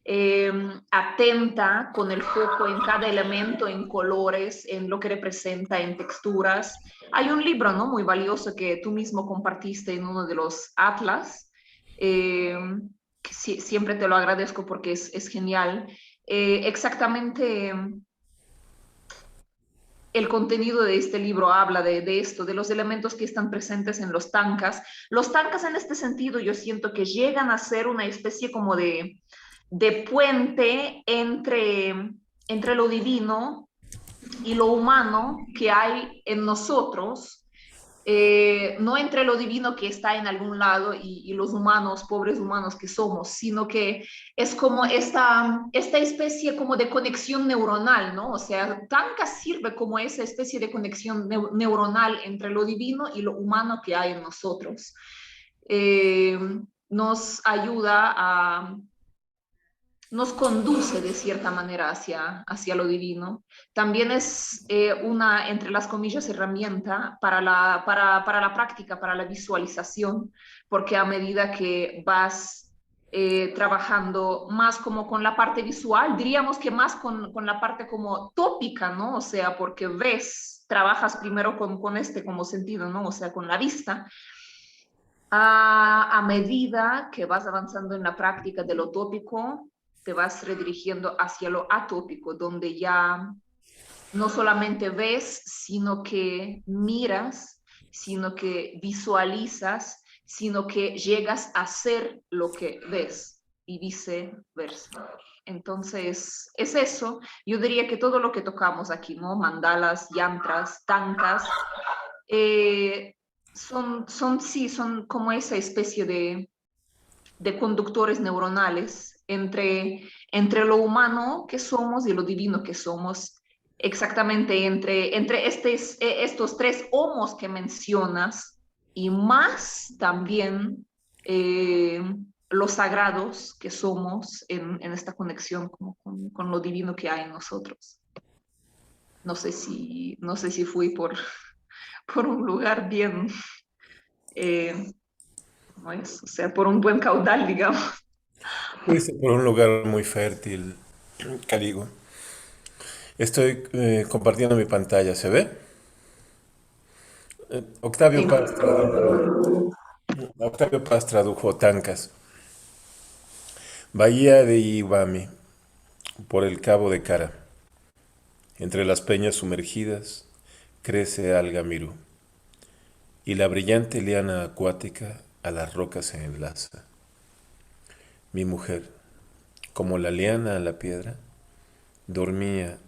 eh, atenta, con el foco en cada elemento, en colores, en lo que representa, en texturas. Hay un libro, ¿no? Muy valioso que tú mismo compartiste en uno de los atlas, eh, que siempre te lo agradezco porque es genial. Exactamente el contenido de este libro habla de esto, de los elementos que están presentes en los tankas. Los tankas en este sentido yo siento que llegan a ser una especie como de puente entre lo divino y lo humano que hay en nosotros, no entre lo divino que está en algún lado y los humanos, pobres humanos que somos, sino que es como esta especie como de conexión neuronal, ¿no? O sea, Tanka sirve como esa especie de conexión neuronal entre lo divino y lo humano que hay en nosotros. Eh, nos ayuda nos conduce de cierta manera hacia lo divino. También es una, entre las comillas, herramienta para la práctica, para la visualización, porque a medida que vas trabajando más como con la parte visual, diríamos que más con la parte como tópica, ¿no? O sea, porque ves, trabajas primero con este como sentido, ¿no? O sea, con la vista. A medida que vas avanzando en la práctica de lo tópico, te vas redirigiendo hacia lo atópico, donde ya no solamente ves, sino que miras, sino que visualizas, sino que llegas a ser lo que ves y viceversa. Entonces, es eso. Yo diría que todo lo que tocamos aquí, ¿no? Mandalas, yantras, tankas, eh, sí, son como esa especie de conductores neuronales entre lo humano que somos y lo divino que somos, exactamente entre estos tres homos que mencionas y más también los sagrados que somos en esta conexión como con lo divino que hay en nosotros. No sé si fui por un lugar bien, ¿cómo es? O sea, por un buen caudal, digamos. Fuiste por un lugar muy fértil, Caligo. Estoy compartiendo mi pantalla, ¿se ve? Sí. Octavio Paz tradujo Tancas. Bahía de Iwami, por el Cabo de Cara. Entre las peñas sumergidas crece alga mirú, y la brillante liana acuática a las rocas se enlaza. Mi mujer, como la liana a la piedra, dormía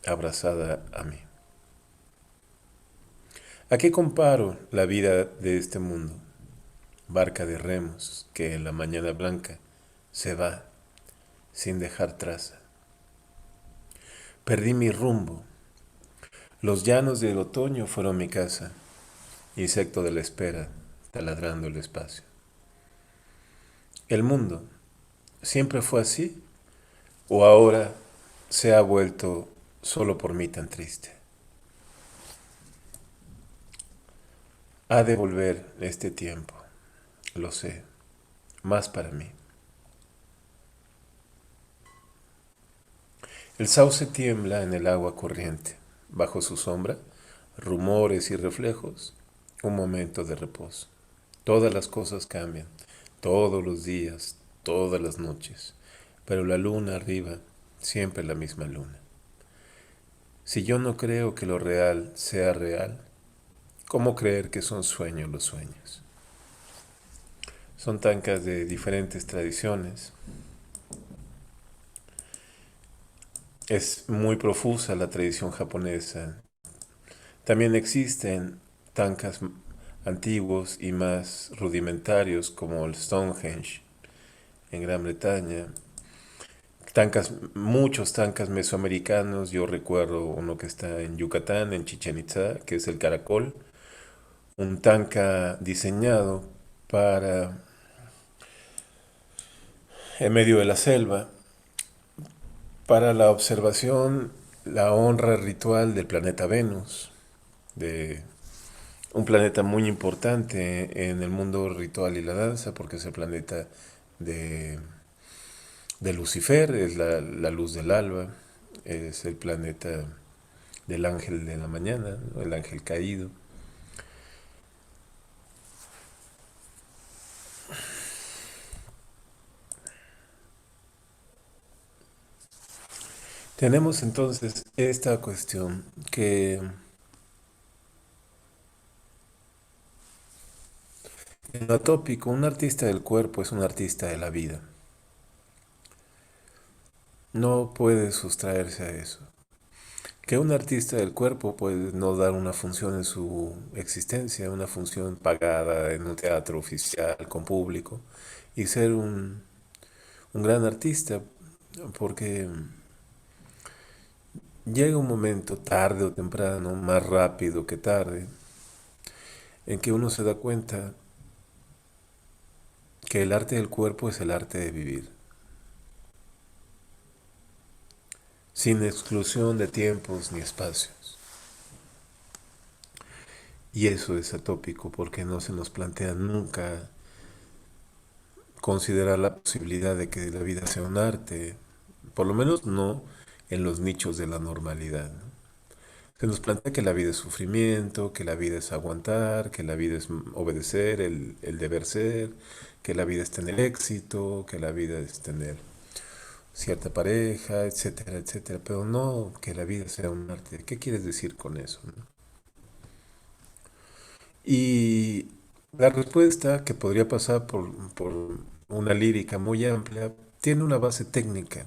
abrazada a mí. ¿A qué comparo la vida de este mundo? Barca de remos que en la mañana blanca se va sin dejar traza. Perdí mi rumbo. Los llanos del otoño fueron mi casa, insecto de la espera, taladrando el espacio. ¿El mundo siempre fue así o ahora se ha vuelto solo por mí tan triste? Ha de volver este tiempo, lo sé, más para mí. El sauce tiembla en el agua corriente. Bajo su sombra, rumores y reflejos, un momento de reposo. Todas las cosas cambian, todos los días, todas las noches, pero la luna arriba, siempre la misma luna. Si yo no creo que lo real sea real, ¿cómo creer que son sueños los sueños? Son tancas de diferentes tradiciones. Es muy profusa la tradición japonesa. También existen tankas antiguos y más rudimentarios como el Stonehenge en Gran Bretaña. Tankas, muchos tankas mesoamericanos, yo recuerdo uno que está en Yucatán, en Chichen Itza, que es el caracol, un tanka diseñado para en medio de la selva, para la observación, la honra ritual del planeta Venus, de un planeta muy importante en el mundo ritual y la danza, porque es el planeta de, de Lucifer, es la luz del alba, es el planeta del ángel de la mañana, ¿no? El ángel caído. Tenemos entonces esta cuestión que en lo tópico, un artista del cuerpo es un artista de la vida. No puede sustraerse a eso. Que un artista del cuerpo puede no dar una función en su existencia, una función pagada en un teatro oficial con público y ser un gran artista, porque llega un momento, tarde o temprano, más rápido que tarde, en que uno se da cuenta que el arte del cuerpo es el arte de vivir, sin exclusión de tiempos ni espacios. Y eso es atópico porque no se nos plantea nunca considerar la posibilidad de que la vida sea un arte, por lo menos no en los nichos de la normalidad, ¿no? Se nos plantea que la vida es sufrimiento, que la vida es aguantar, que la vida es obedecer, el deber ser, que la vida es tener éxito, que la vida es tener cierta pareja, etcétera, etcétera, pero no que la vida sea un arte. ¿Qué quieres decir con eso, no? Y la respuesta, que podría pasar por una lírica muy amplia, tiene una base técnica,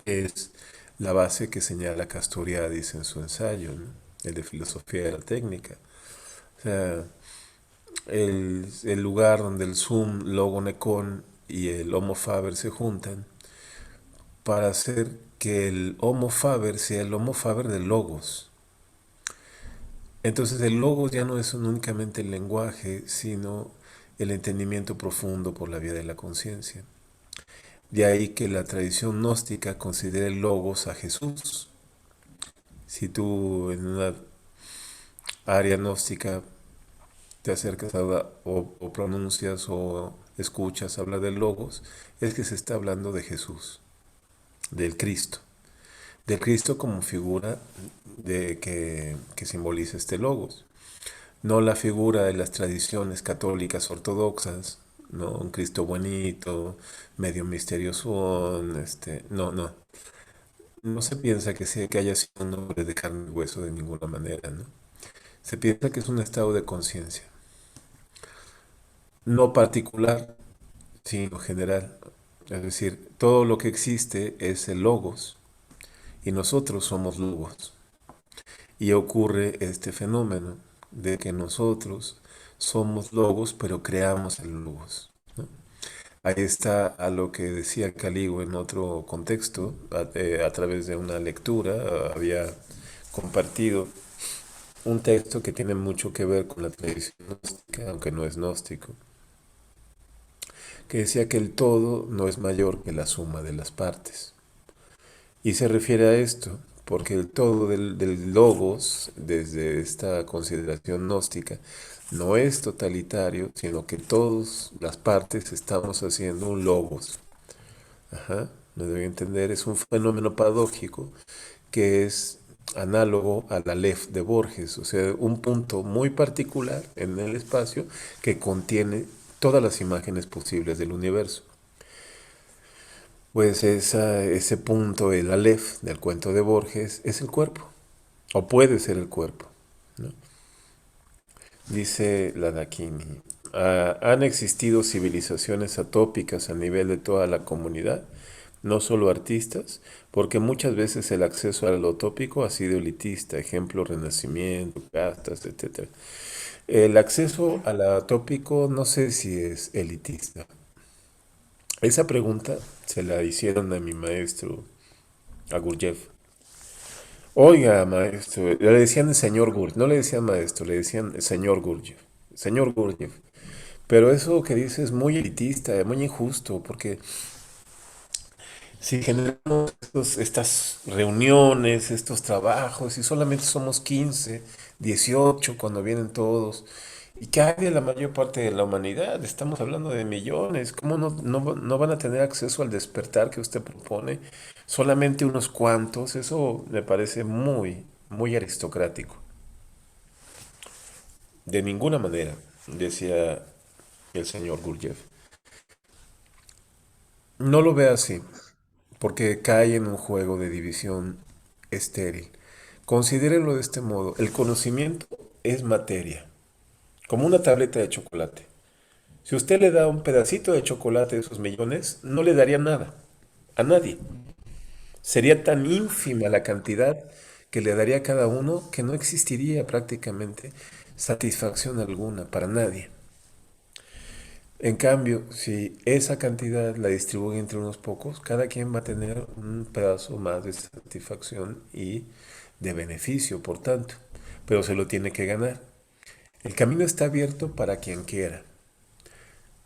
que es la base que señala Castoriadis en su ensayo, ¿no? El de filosofía de la técnica. O sea, el lugar donde el sum, logo, necón y el homo faber se juntan para hacer que el homo faber sea el homo faber del logos. Entonces el logos ya no es únicamente el lenguaje, sino el entendimiento profundo por la vía de la conciencia. De ahí que la tradición gnóstica considere el logos a Jesús. Si tú en una área gnóstica te acercas o pronuncias o escuchas habla del logos, es que se está hablando de Jesús, del Cristo como figura que simboliza este logos. No la figura de las tradiciones católicas ortodoxas, ¿no? Un Cristo bonito, medio misterioso, no, no. No se piensa que haya sido un hombre de carne y hueso de ninguna manera, ¿no? Se piensa que es un estado de conciencia, no particular, sino general. Es decir, todo lo que existe es el logos y nosotros somos logos. Y ocurre este fenómeno de que nosotros somos logos, pero creamos el logos, ¿no? Ahí está a lo que decía Caligo en otro contexto, a través de una lectura, había compartido un texto que tiene mucho que ver con la tradición gnóstica, aunque no es gnóstico, que decía que el todo no es mayor que la suma de las partes. Y se refiere a esto, porque el todo del logos, desde esta consideración gnóstica, no es totalitario, sino que todas las partes estamos haciendo un logos. Ajá, me debe entender, es un fenómeno paradójico que es análogo a la Aleph de Borges, o sea, un punto muy particular en el espacio que contiene todas las imágenes posibles del universo. Pues ese punto, el Aleph del cuento de Borges, es el cuerpo, o puede ser el cuerpo, ¿no? Dice la Dakini, han existido civilizaciones atópicas a nivel de toda la comunidad, no solo artistas, porque muchas veces el acceso a lo tópico ha sido elitista, ejemplo, Renacimiento, castas, etcétera. El acceso a lo tópico no sé si es elitista. Esa pregunta se la hicieron a mi maestro, a Gurdjieff. Oiga, maestro, le decían el señor Gurdjieff, no le decían maestro, le decían el señor Gurdjieff. Señor Gurdjieff. Pero eso que dice es muy elitista, muy injusto, porque si generamos estas reuniones, estos trabajos, y solamente somos 15, 18 cuando vienen todos, ¿y qué hay de la mayor parte de la humanidad? Estamos hablando de millones. ¿Cómo no van a tener acceso al despertar que usted propone? Solamente unos cuantos. Eso me parece muy, muy aristocrático. De ninguna manera, decía el señor Gurdjieff. No lo ve así, porque cae en un juego de división estéril. Considérenlo de este modo, el conocimiento es materia, como una tableta de chocolate. Si usted le da un pedacito de chocolate de esos millones, no le daría nada, a nadie. Sería tan ínfima la cantidad que le daría a cada uno que no existiría prácticamente satisfacción alguna para nadie. En cambio, si esa cantidad la distribuye entre unos pocos, cada quien va a tener un pedazo más de satisfacción y de beneficio, por tanto, pero se lo tiene que ganar. El camino está abierto para quien quiera,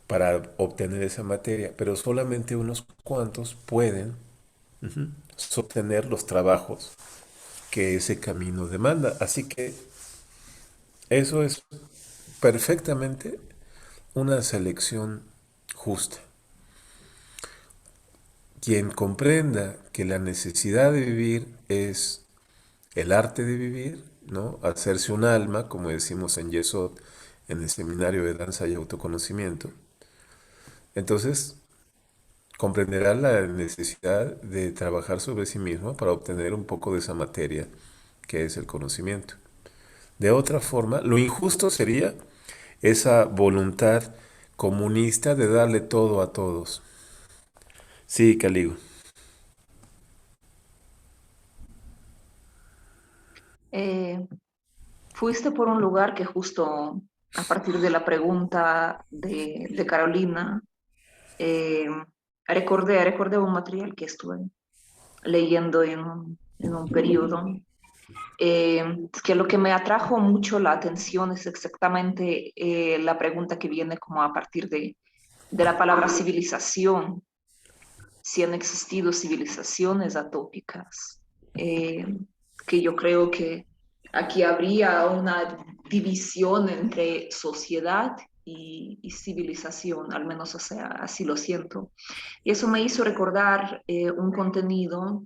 para obtener esa materia, pero solamente unos cuantos pueden sostener los trabajos que ese camino demanda. Así que eso es perfectamente una selección justa. Quien comprenda que la necesidad de vivir es el arte de vivir, ¿no? Hacerse un alma, como decimos en Yesod, en el seminario de danza y autoconocimiento, entonces comprenderá la necesidad de trabajar sobre sí mismo para obtener un poco de esa materia que es el conocimiento. De otra forma, lo injusto sería esa voluntad comunista de darle todo a todos. Sí, Caligo. Eh, Fuiste por un lugar que justo a partir de la pregunta de Carolina, eh, recordé un material que estuve leyendo en un periodo, que lo que me atrajo mucho la atención es exactamente la pregunta que viene como a partir de la palabra civilización, si han existido civilizaciones atópicas, que yo creo que aquí habría una división entre sociedad y civilización, al menos, o sea, así lo siento. Y eso me hizo recordar un contenido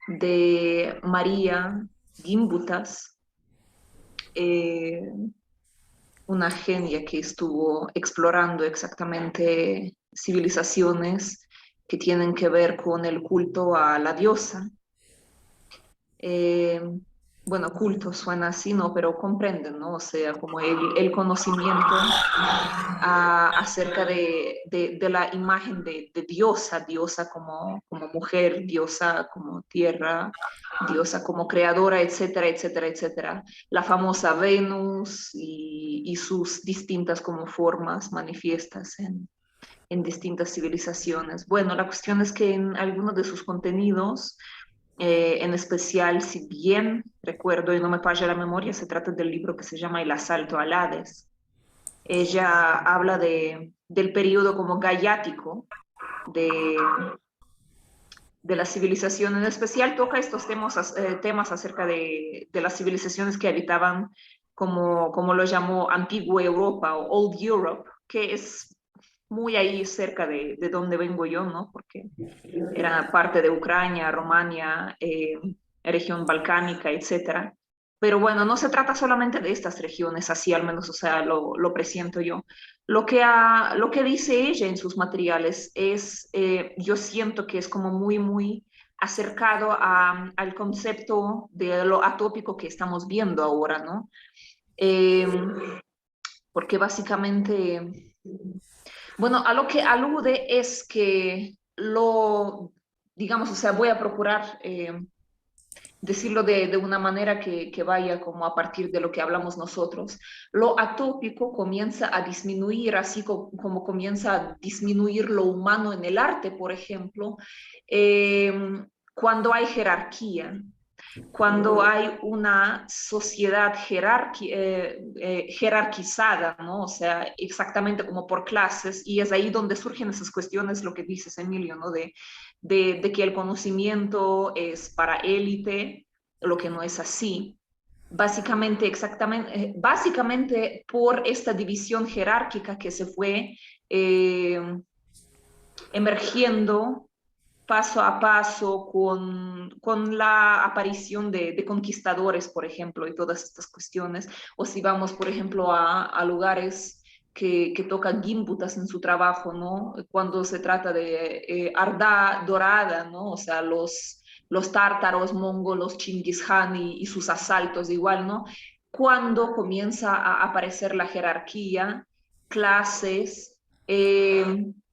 de María Gimbutas, eh, una genia que estuvo explorando exactamente civilizaciones que tienen que ver con el culto a la diosa. Eh, bueno, culto suena así, ¿no? Pero comprenden, ¿no? O sea, como el conocimiento acerca de la imagen de diosa, diosa como mujer, diosa como tierra, diosa como creadora, etcétera, etcétera, etcétera. La famosa Venus y sus distintas como formas manifiestas en distintas civilizaciones. Bueno, la cuestión es que en algunos de sus contenidos, en especial, si bien recuerdo y no me falla la memoria, se trata del libro que se llama El asalto al Hades. Ella habla del periodo como gayático de, de la civilización. En especial toca estos temas acerca de las civilizaciones que habitaban, como lo llamó Antigua Europa o Old Europe, que es muy ahí cerca de donde vengo yo, ¿no? Porque era parte de Ucrania, Romania, región balcánica, etcétera. Pero bueno, no se trata solamente de estas regiones, así al menos, o sea, lo presiento yo. Lo que dice ella en sus materiales es, yo siento que es como muy, muy acercado al concepto de lo atópico que estamos viendo ahora, ¿no? Eh, porque básicamente, bueno, a lo que alude es que digamos, o sea, voy a procurar decirlo de una manera que vaya como a partir de lo que hablamos nosotros. Lo atópico comienza a disminuir, así como comienza a disminuir lo humano en el arte, por ejemplo, eh, cuando hay jerarquía, cuando hay una sociedad jerarquizada, ¿no? O sea, exactamente como por clases, y es ahí donde surgen esas cuestiones, lo que dices, Emilio, ¿no? De que el conocimiento es para élite, lo que no es así. Básicamente, básicamente por esta división jerárquica que se fue eh, emergiendo paso a paso con la aparición de conquistadores, por ejemplo, y todas estas cuestiones. O si vamos, por ejemplo, a lugares que tocan Gimbutas en su trabajo, ¿no? Cuando se trata de Arda Dorada, ¿no? O sea, los tártaros, mongolos, Chingis Khan y sus asaltos igual, ¿no? Cuando comienza a aparecer la jerarquía, clases,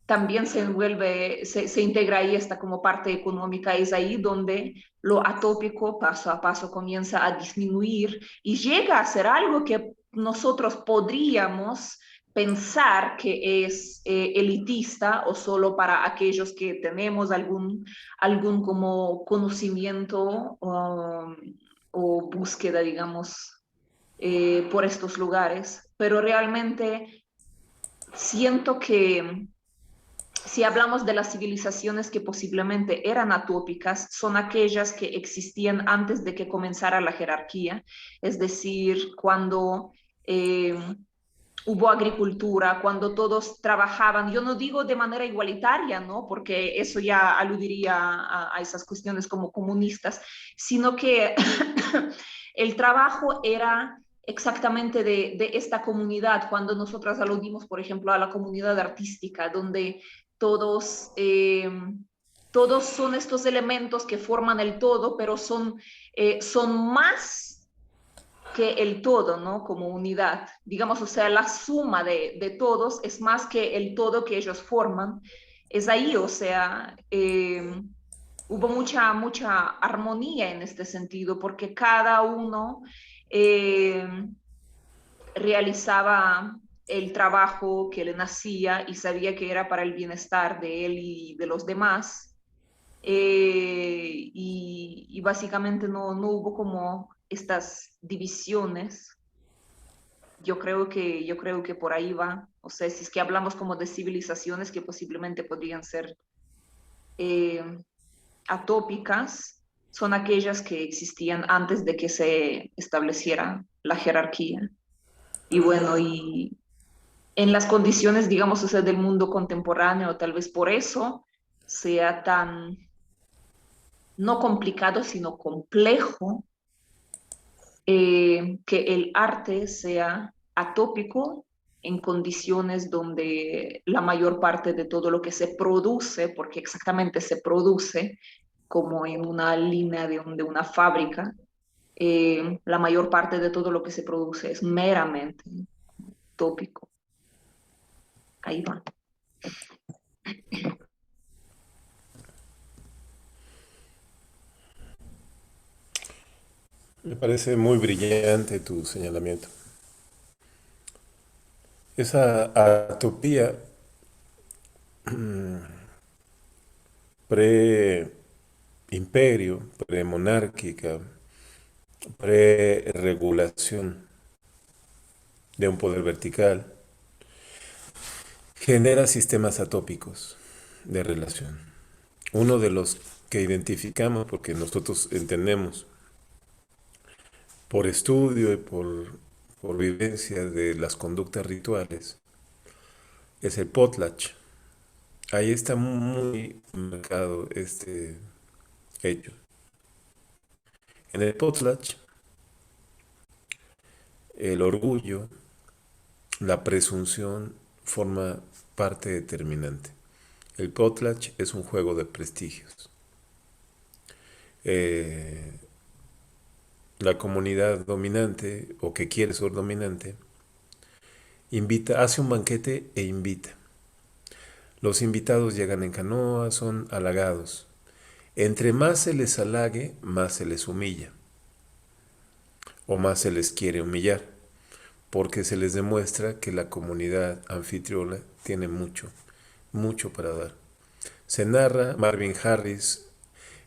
también se integra ahí esta como parte económica, es ahí donde lo atópico paso a paso comienza a disminuir y llega a ser algo que nosotros podríamos pensar que es elitista o solo para aquellos que tenemos algún como conocimiento o búsqueda, digamos, por estos lugares, pero realmente siento que si hablamos de las civilizaciones que posiblemente eran atópicas, son aquellas que existían antes de que comenzara la jerarquía, es decir, cuando hubo agricultura, cuando todos trabajaban, yo no digo de manera igualitaria, ¿no? Porque eso ya aludiría a esas cuestiones como comunistas, sino que el trabajo era exactamente de esta comunidad, cuando nosotras aludimos, por ejemplo, a la comunidad artística, donde todos, todos son estos elementos que forman el todo, pero son más que el todo, ¿no? Como unidad. Digamos, o sea, la suma de todos es más que el todo que ellos forman. Es ahí, o sea, hubo mucha armonía en este sentido, porque cada uno eh, realizaba el trabajo que le nacía y sabía que era para el bienestar de él y de los demás. Y básicamente no hubo como estas divisiones. Yo creo que por ahí va. O sea, si es que hablamos como de civilizaciones que posiblemente podrían ser eh, atópicas, son aquellas que existían antes de que se estableciera la jerarquía. Y bueno, en las condiciones, digamos, o sea, del mundo contemporáneo, tal vez por eso sea tan, no complicado, sino complejo, que el arte sea atópico en condiciones donde la mayor parte de todo lo que se produce, porque exactamente se produce como en una línea de una fábrica, la mayor parte de todo lo que se produce es meramente tópico. Ahí va. Me parece muy brillante tu señalamiento. Esa atopía pre-imperio, pre-monárquica, pre-regulación de un poder vertical, genera sistemas atópicos de relación. Uno de los que identificamos, porque nosotros entendemos por estudio y por vivencia de las conductas rituales, es el potlatch. Ahí está muy marcado este hecho. En el potlatch, el orgullo, la presunción forma parte determinante. El potlatch es un juego de prestigios. Eh, la comunidad dominante o que quiere ser dominante invita, hace un banquete e invita. Los invitados llegan en canoa, son halagados. Entre más se les halague, más se les humilla o más se les quiere humillar, porque se les demuestra que la comunidad anfitriona tiene mucho, mucho para dar. Se narra Marvin Harris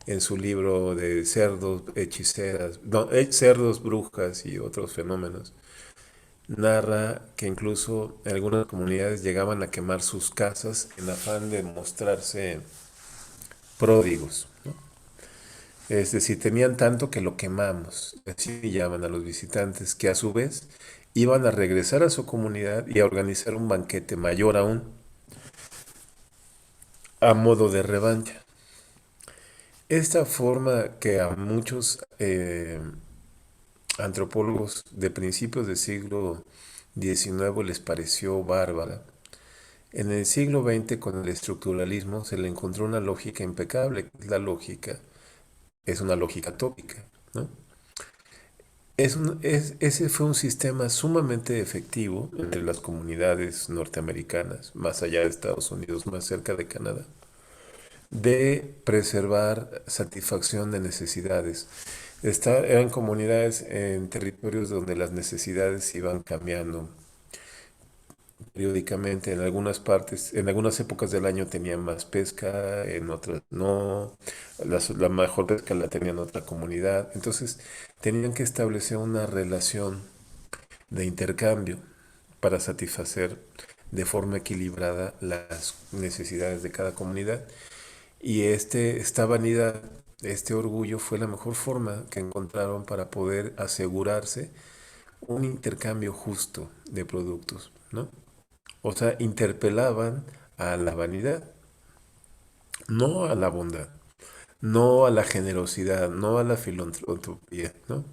en su libro de cerdos, hechiceras, no, cerdos, brujas y otros fenómenos. Narra que incluso algunas comunidades llegaban a quemar sus casas en afán de mostrarse pródigos, ¿no? Es decir, tenían tanto que lo quemamos. Así llaman a los visitantes, que a su vez iban a regresar a su comunidad y a organizar un banquete mayor aún, a modo de revancha. Esta forma que a muchos antropólogos de principios del siglo XIX les pareció bárbara, en el siglo XX con el estructuralismo se le encontró una lógica impecable. La lógica es una lógica tópica, ¿no? Ese fue un sistema sumamente efectivo entre las comunidades norteamericanas, más allá de Estados Unidos, más cerca de Canadá, de preservar satisfacción de necesidades. Eran comunidades en territorios donde las necesidades iban cambiando periódicamente. En algunas partes, en algunas épocas del año tenían más pesca, en otras no. La mejor pesca la tenían otra comunidad. Entonces tenían que establecer una relación de intercambio para satisfacer de forma equilibrada las necesidades de cada comunidad. Y esta vanidad, este orgullo fue la mejor forma que encontraron para poder asegurarse un intercambio justo de productos, ¿no? O sea, interpelaban a la vanidad, no a la bondad, no a la generosidad, no a la filantropía, ¿no?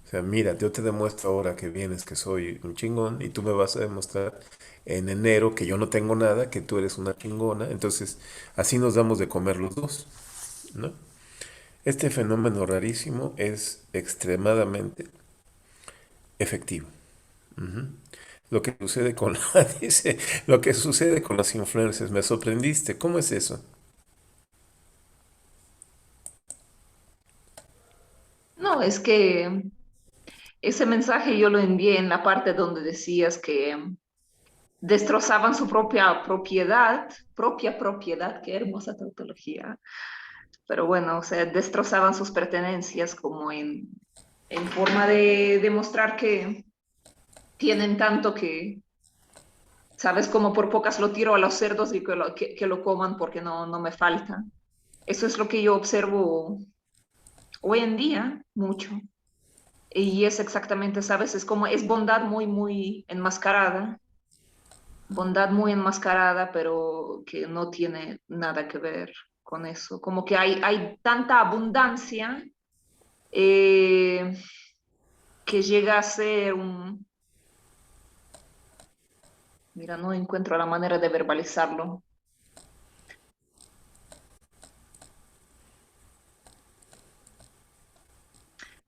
O sea, mira, yo te demuestro ahora que vienes que soy un chingón y tú me vas a demostrar en enero que yo no tengo nada, que tú eres una chingona. Entonces, así nos damos de comer los dos, ¿no? Este fenómeno rarísimo es extremadamente efectivo. Ujú. Lo que sucede con dice, lo que sucede con los influencers, me sorprendiste. ¿Cómo es eso? No, es que ese mensaje yo lo envié en la parte donde decías que destrozaban su propia propiedad, qué hermosa tautología, pero bueno, o sea, destrozaban sus pertenencias como en forma de demostrar que tienen tanto que, sabes, como por pocas lo tiro a los cerdos y que lo coman porque no me falta. Eso es lo que yo observo hoy en día mucho. Y es exactamente, sabes, es como, es bondad muy, muy enmascarada. bondad muy enmascarada, pero que no tiene nada que ver con eso. Como que hay tanta abundancia eh, que llega a ser un... Mira, no encuentro la manera de verbalizarlo.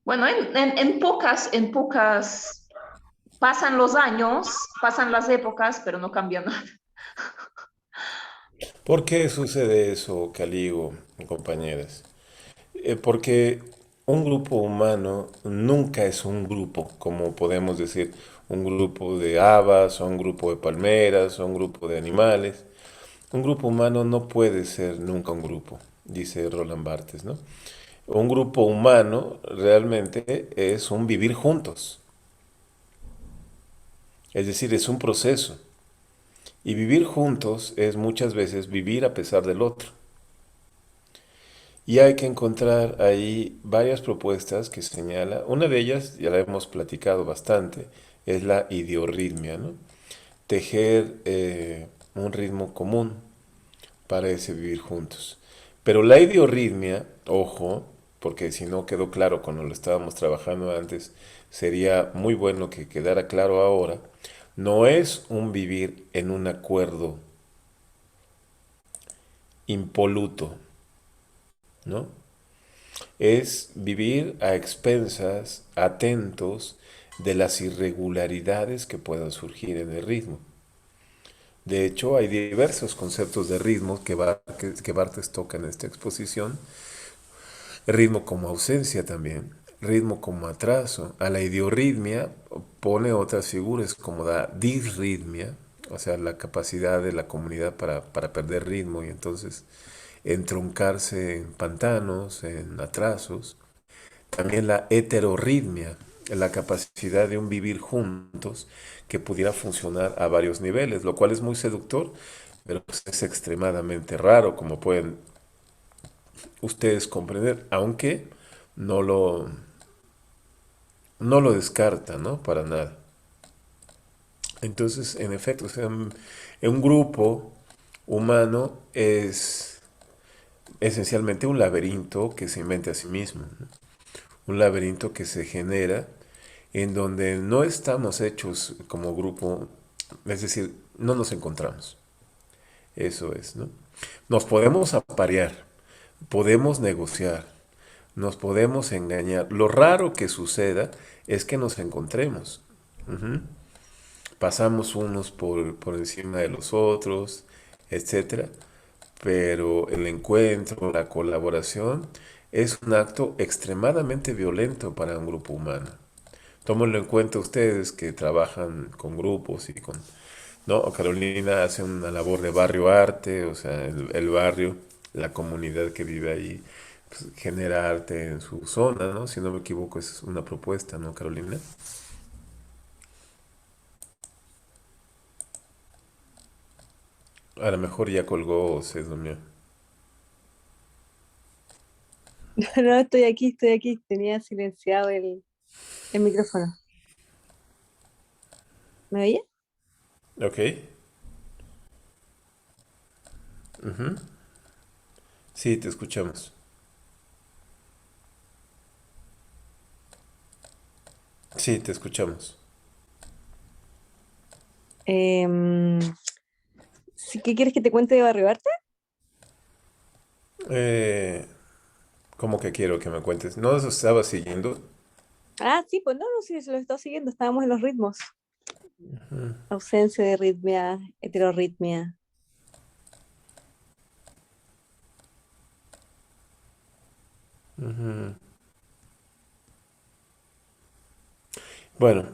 Bueno, en pocas pasan los años, pasan las épocas, pero no cambia nada. ¿Por qué sucede eso, Caligo, compañeras? Porque un grupo humano nunca es un grupo, como podemos decir, un grupo de habas, o un grupo de palmeras, o un grupo de animales. Un grupo humano no puede ser nunca un grupo, dice Roland Barthes, ¿no? Un grupo humano realmente es un vivir juntos, es decir, es un proceso. Y vivir juntos es muchas veces vivir a pesar del otro. Y hay que encontrar ahí varias propuestas que señala. Una de ellas, ya la hemos platicado bastante, es la idiorritmia, ¿no? Tejer un ritmo común para ese vivir juntos. Pero la idiorritmia, ojo, porque si no quedó claro cuando lo estábamos trabajando antes, sería muy bueno que quedara claro ahora, no es un vivir en un acuerdo impoluto, ¿no? Es vivir a expensas, atentos de las irregularidades que puedan surgir en el ritmo. De hecho, hay diversos conceptos de ritmo que Barthes toca en esta exposición. Ritmo como ausencia también, ritmo como atraso. A la idiorritmia pone otras figuras como la disritmia, o sea, la capacidad de la comunidad para perder ritmo y entonces entroncarse en pantanos, en atrasos. También la heterorritmia, la capacidad de un vivir juntos que pudiera funcionar a varios niveles, lo cual es muy seductor, pero pues es extremadamente raro, como pueden ustedes comprender, aunque no lo, no lo descartan, ¿no? Para nada. Entonces, en efecto, o sea, un grupo humano es esencialmente un laberinto que se inventa a sí mismo, ¿no? Un laberinto que se genera en donde no estamos hechos como grupo, es decir, no nos encontramos. Eso es, ¿no? Nos podemos aparear, podemos negociar, nos podemos engañar. Lo raro que suceda es que nos encontremos. Ujú. Pasamos unos por encima de los otros, etcétera. Pero el encuentro, la colaboración, es un acto extremadamente violento para un grupo humano. Tómenlo en cuenta ustedes que trabajan con grupos y con... ¿No? Carolina hace una labor de barrio arte, o sea, el barrio, la comunidad que vive ahí, pues, genera arte en su zona, ¿no? Si no me equivoco, es una propuesta, ¿no, Carolina? A lo mejor ya colgó o se durmió. No, estoy aquí. Tenía silenciado el micrófono. ¿Me oye? Ok. Ujú. Sí, te escuchamos. Sí, te escuchamos. Em, ¿Qué quieres que te cuente de Barrio Arte? Eh, ¿Cómo que quiero que me cuentes? ¿No los estaba siguiendo? Ah, sí, pues no, no, sí, se lo estaba siguiendo. Estábamos en los ritmos. Ausencia de ritmia, heterorritmia. Bueno,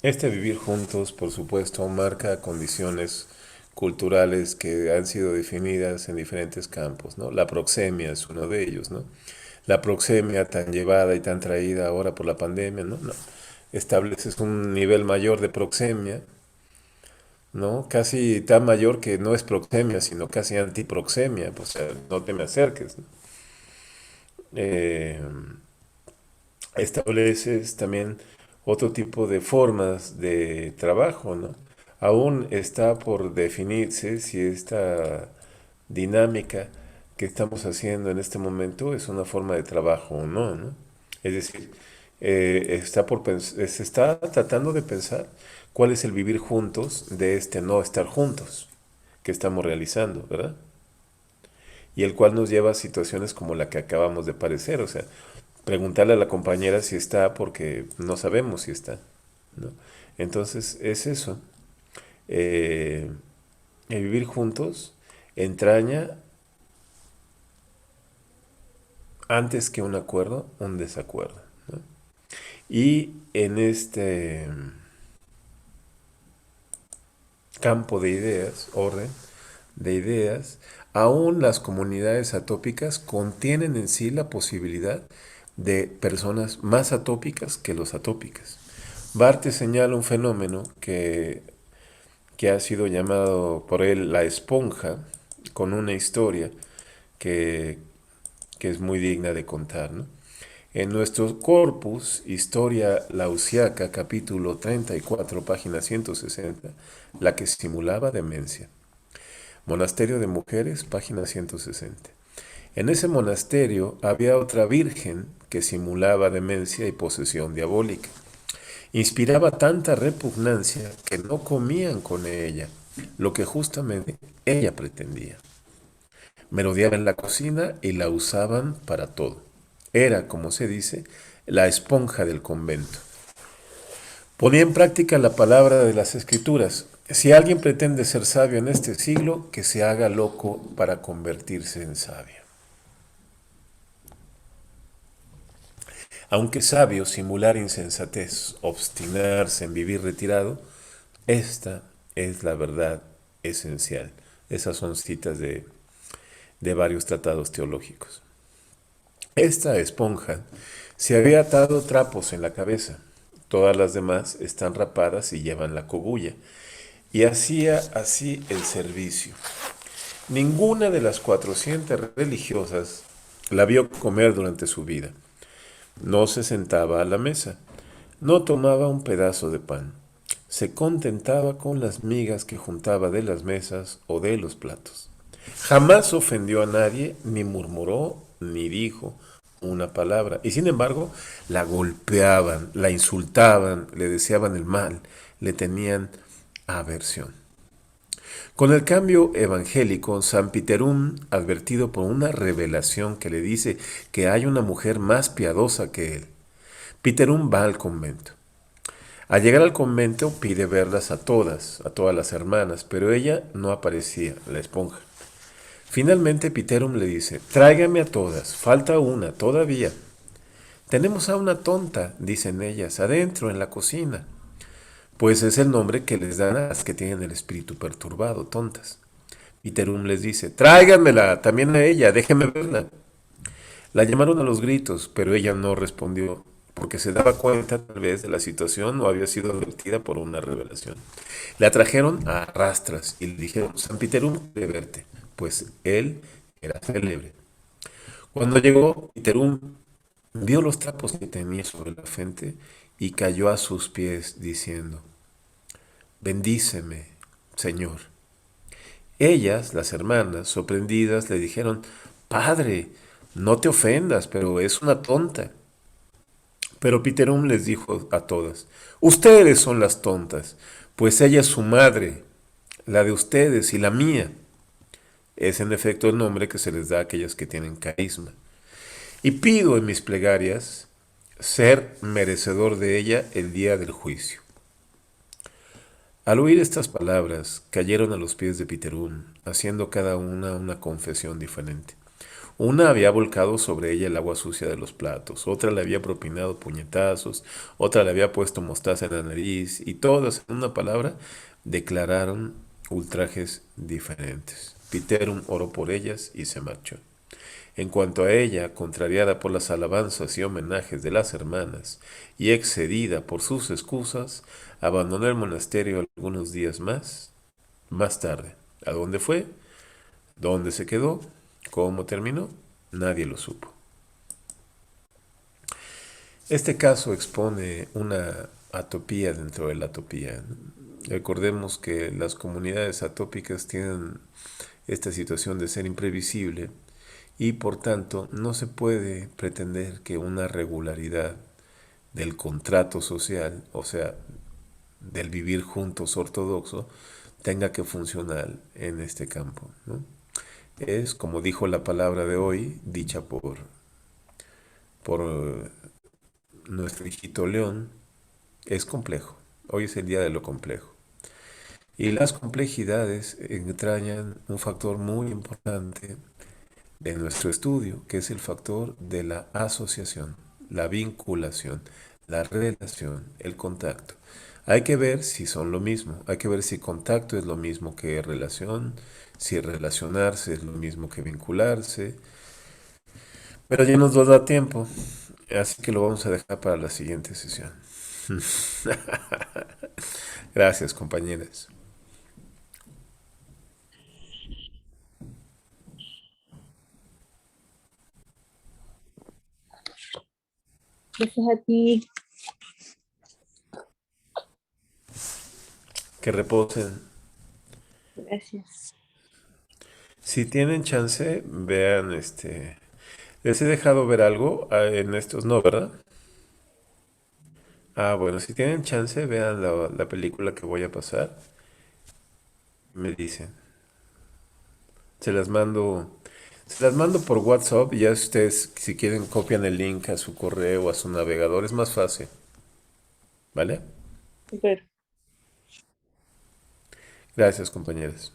este vivir juntos, por supuesto, marca condiciones culturales que han sido definidas en diferentes campos, ¿no? La proxemia es uno de ellos, ¿no? La proxemia tan llevada y tan traída ahora por la pandemia, ¿no? No. Estableces un nivel mayor de proxemia, ¿no? Casi tan mayor que no es proxemia, sino casi antiproxemia, pues, o sea, no te me acerques, ¿no? Eh, Estableces también otro tipo de formas de trabajo, ¿no? Aún está por definirse si esta dinámica que estamos haciendo en este momento es una forma de trabajo o no, ¿no? Es decir, se está tratando de pensar cuál es el vivir juntos de este no estar juntos que estamos realizando, ¿verdad? Y el cual nos lleva a situaciones como la que acabamos de parecer, o sea, preguntarle a la compañera si está porque no sabemos si está, ¿no? Entonces es eso. Eh, el vivir juntos entraña antes que un acuerdo, un desacuerdo, ¿no? Y en este campo de ideas, orden de ideas, aún las comunidades atópicas contienen en sí la posibilidad de personas más atópicas que los atópicas. Barthes señala un fenómeno que ha sido llamado por él la esponja, con una historia que, que es muy digna de contar, ¿no? En nuestro corpus, Historia Lausiaca, capítulo 34, página 160, la que simulaba demencia. Monasterio de Mujeres, página 160. En ese monasterio había otra virgen que simulaba demencia y posesión diabólica. Inspiraba tanta repugnancia que no comían con ella, lo que justamente ella pretendía. Merodeaba en la cocina y la usaban para todo. Era, como se dice, la esponja del convento. Ponía en práctica la palabra de las escrituras. Si alguien pretende ser sabio en este siglo, que se haga loco para convertirse en sabio. Aunque sabio simular insensatez, obstinarse en vivir retirado, esta es la verdad esencial. Esas son citas de varios tratados teológicos. Esta esponja se había atado trapos en la cabeza. Todas las demás están rapadas y llevan la cogulla. Y hacía así el servicio. Ninguna de las 400 religiosas la vio comer durante su vida. No se sentaba a la mesa. No tomaba un pedazo de pan. Se contentaba con las migas que juntaba de las mesas o de los platos. Jamás ofendió a nadie, ni murmuró, ni dijo una palabra. Y sin embargo, la golpeaban, la insultaban, le deseaban el mal, le tenían aversión. Con el cambio evangélico, San Piterún, advertido por una revelación que le dice que hay una mujer más piadosa que él, Piterún va al convento. Al llegar al convento pide verlas a todas las hermanas, pero ella no aparecía, la esponja. Finalmente Piterum le dice, tráigame a todas, falta una todavía. Tenemos a una tonta, dicen ellas, adentro en la cocina. Pues es el nombre que les dan a las que tienen el espíritu perturbado, tontas. Piterum les dice, tráiganmela, también a ella, déjenme verla. La llamaron a los gritos, pero ella no respondió, porque se daba cuenta tal vez de la situación o había sido advertida por una revelación. La trajeron a rastras y le dijeron, San Piterum quiere verte, pues él era célebre. Cuando llegó, Piterum vio los trapos que tenía sobre la frente y cayó a sus pies diciendo, bendíceme, Señor. Ellas, las hermanas, sorprendidas, le dijeron, Padre, no te ofendas, pero es una tonta. Pero Piterum les dijo a todas, ustedes son las tontas, pues ella es su madre, la de ustedes y la mía. Es en efecto el nombre que se les da a aquellas que tienen carisma. Y pido en mis plegarias ser merecedor de ella el día del juicio. Al oír estas palabras, cayeron a los pies de Piterún, haciendo cada una confesión diferente. Una había volcado sobre ella el agua sucia de los platos, otra le había propinado puñetazos, otra le había puesto mostaza en la nariz, y todas, en una palabra, declararon ultrajes diferentes. Piterum oró por ellas y se marchó. En cuanto a ella, contrariada por las alabanzas y homenajes de las hermanas y excedida por sus excusas, abandonó el monasterio algunos días más tarde. ¿A dónde fue? ¿Dónde se quedó? ¿Cómo terminó? Nadie lo supo. Este caso expone atopía dentro de la atopía. Recordemos que las comunidades atópicas tienen esta situación de ser imprevisible y por tanto no se puede pretender que una regularidad del contrato social, o sea, del vivir juntos ortodoxo, tenga que funcionar en este campo, ¿no? Es, como dijo la palabra de hoy, dicha por nuestro hijito León, es complejo. Hoy es el día de lo complejo. Y las complejidades entrañan un factor muy importante de nuestro estudio, que es el factor de la asociación, la vinculación, la relación, el contacto. Hay que ver si son lo mismo, hay que ver si contacto es lo mismo que relación, si relacionarse es lo mismo que vincularse, pero ya nos da tiempo, así que lo vamos a dejar para la siguiente sesión. Gracias, compañeras. Gracias a ti. Que reposen. Gracias. Si tienen chance, vean Les he dejado ver algo en estos, no, ¿verdad? Ah, bueno, si tienen chance, vean la película que voy a pasar. Me dicen. Se las mando, se las mando por WhatsApp y ya ustedes, si quieren, copian el link a su correo o a su navegador. Es más fácil, ¿vale? Súper. Gracias, compañeros.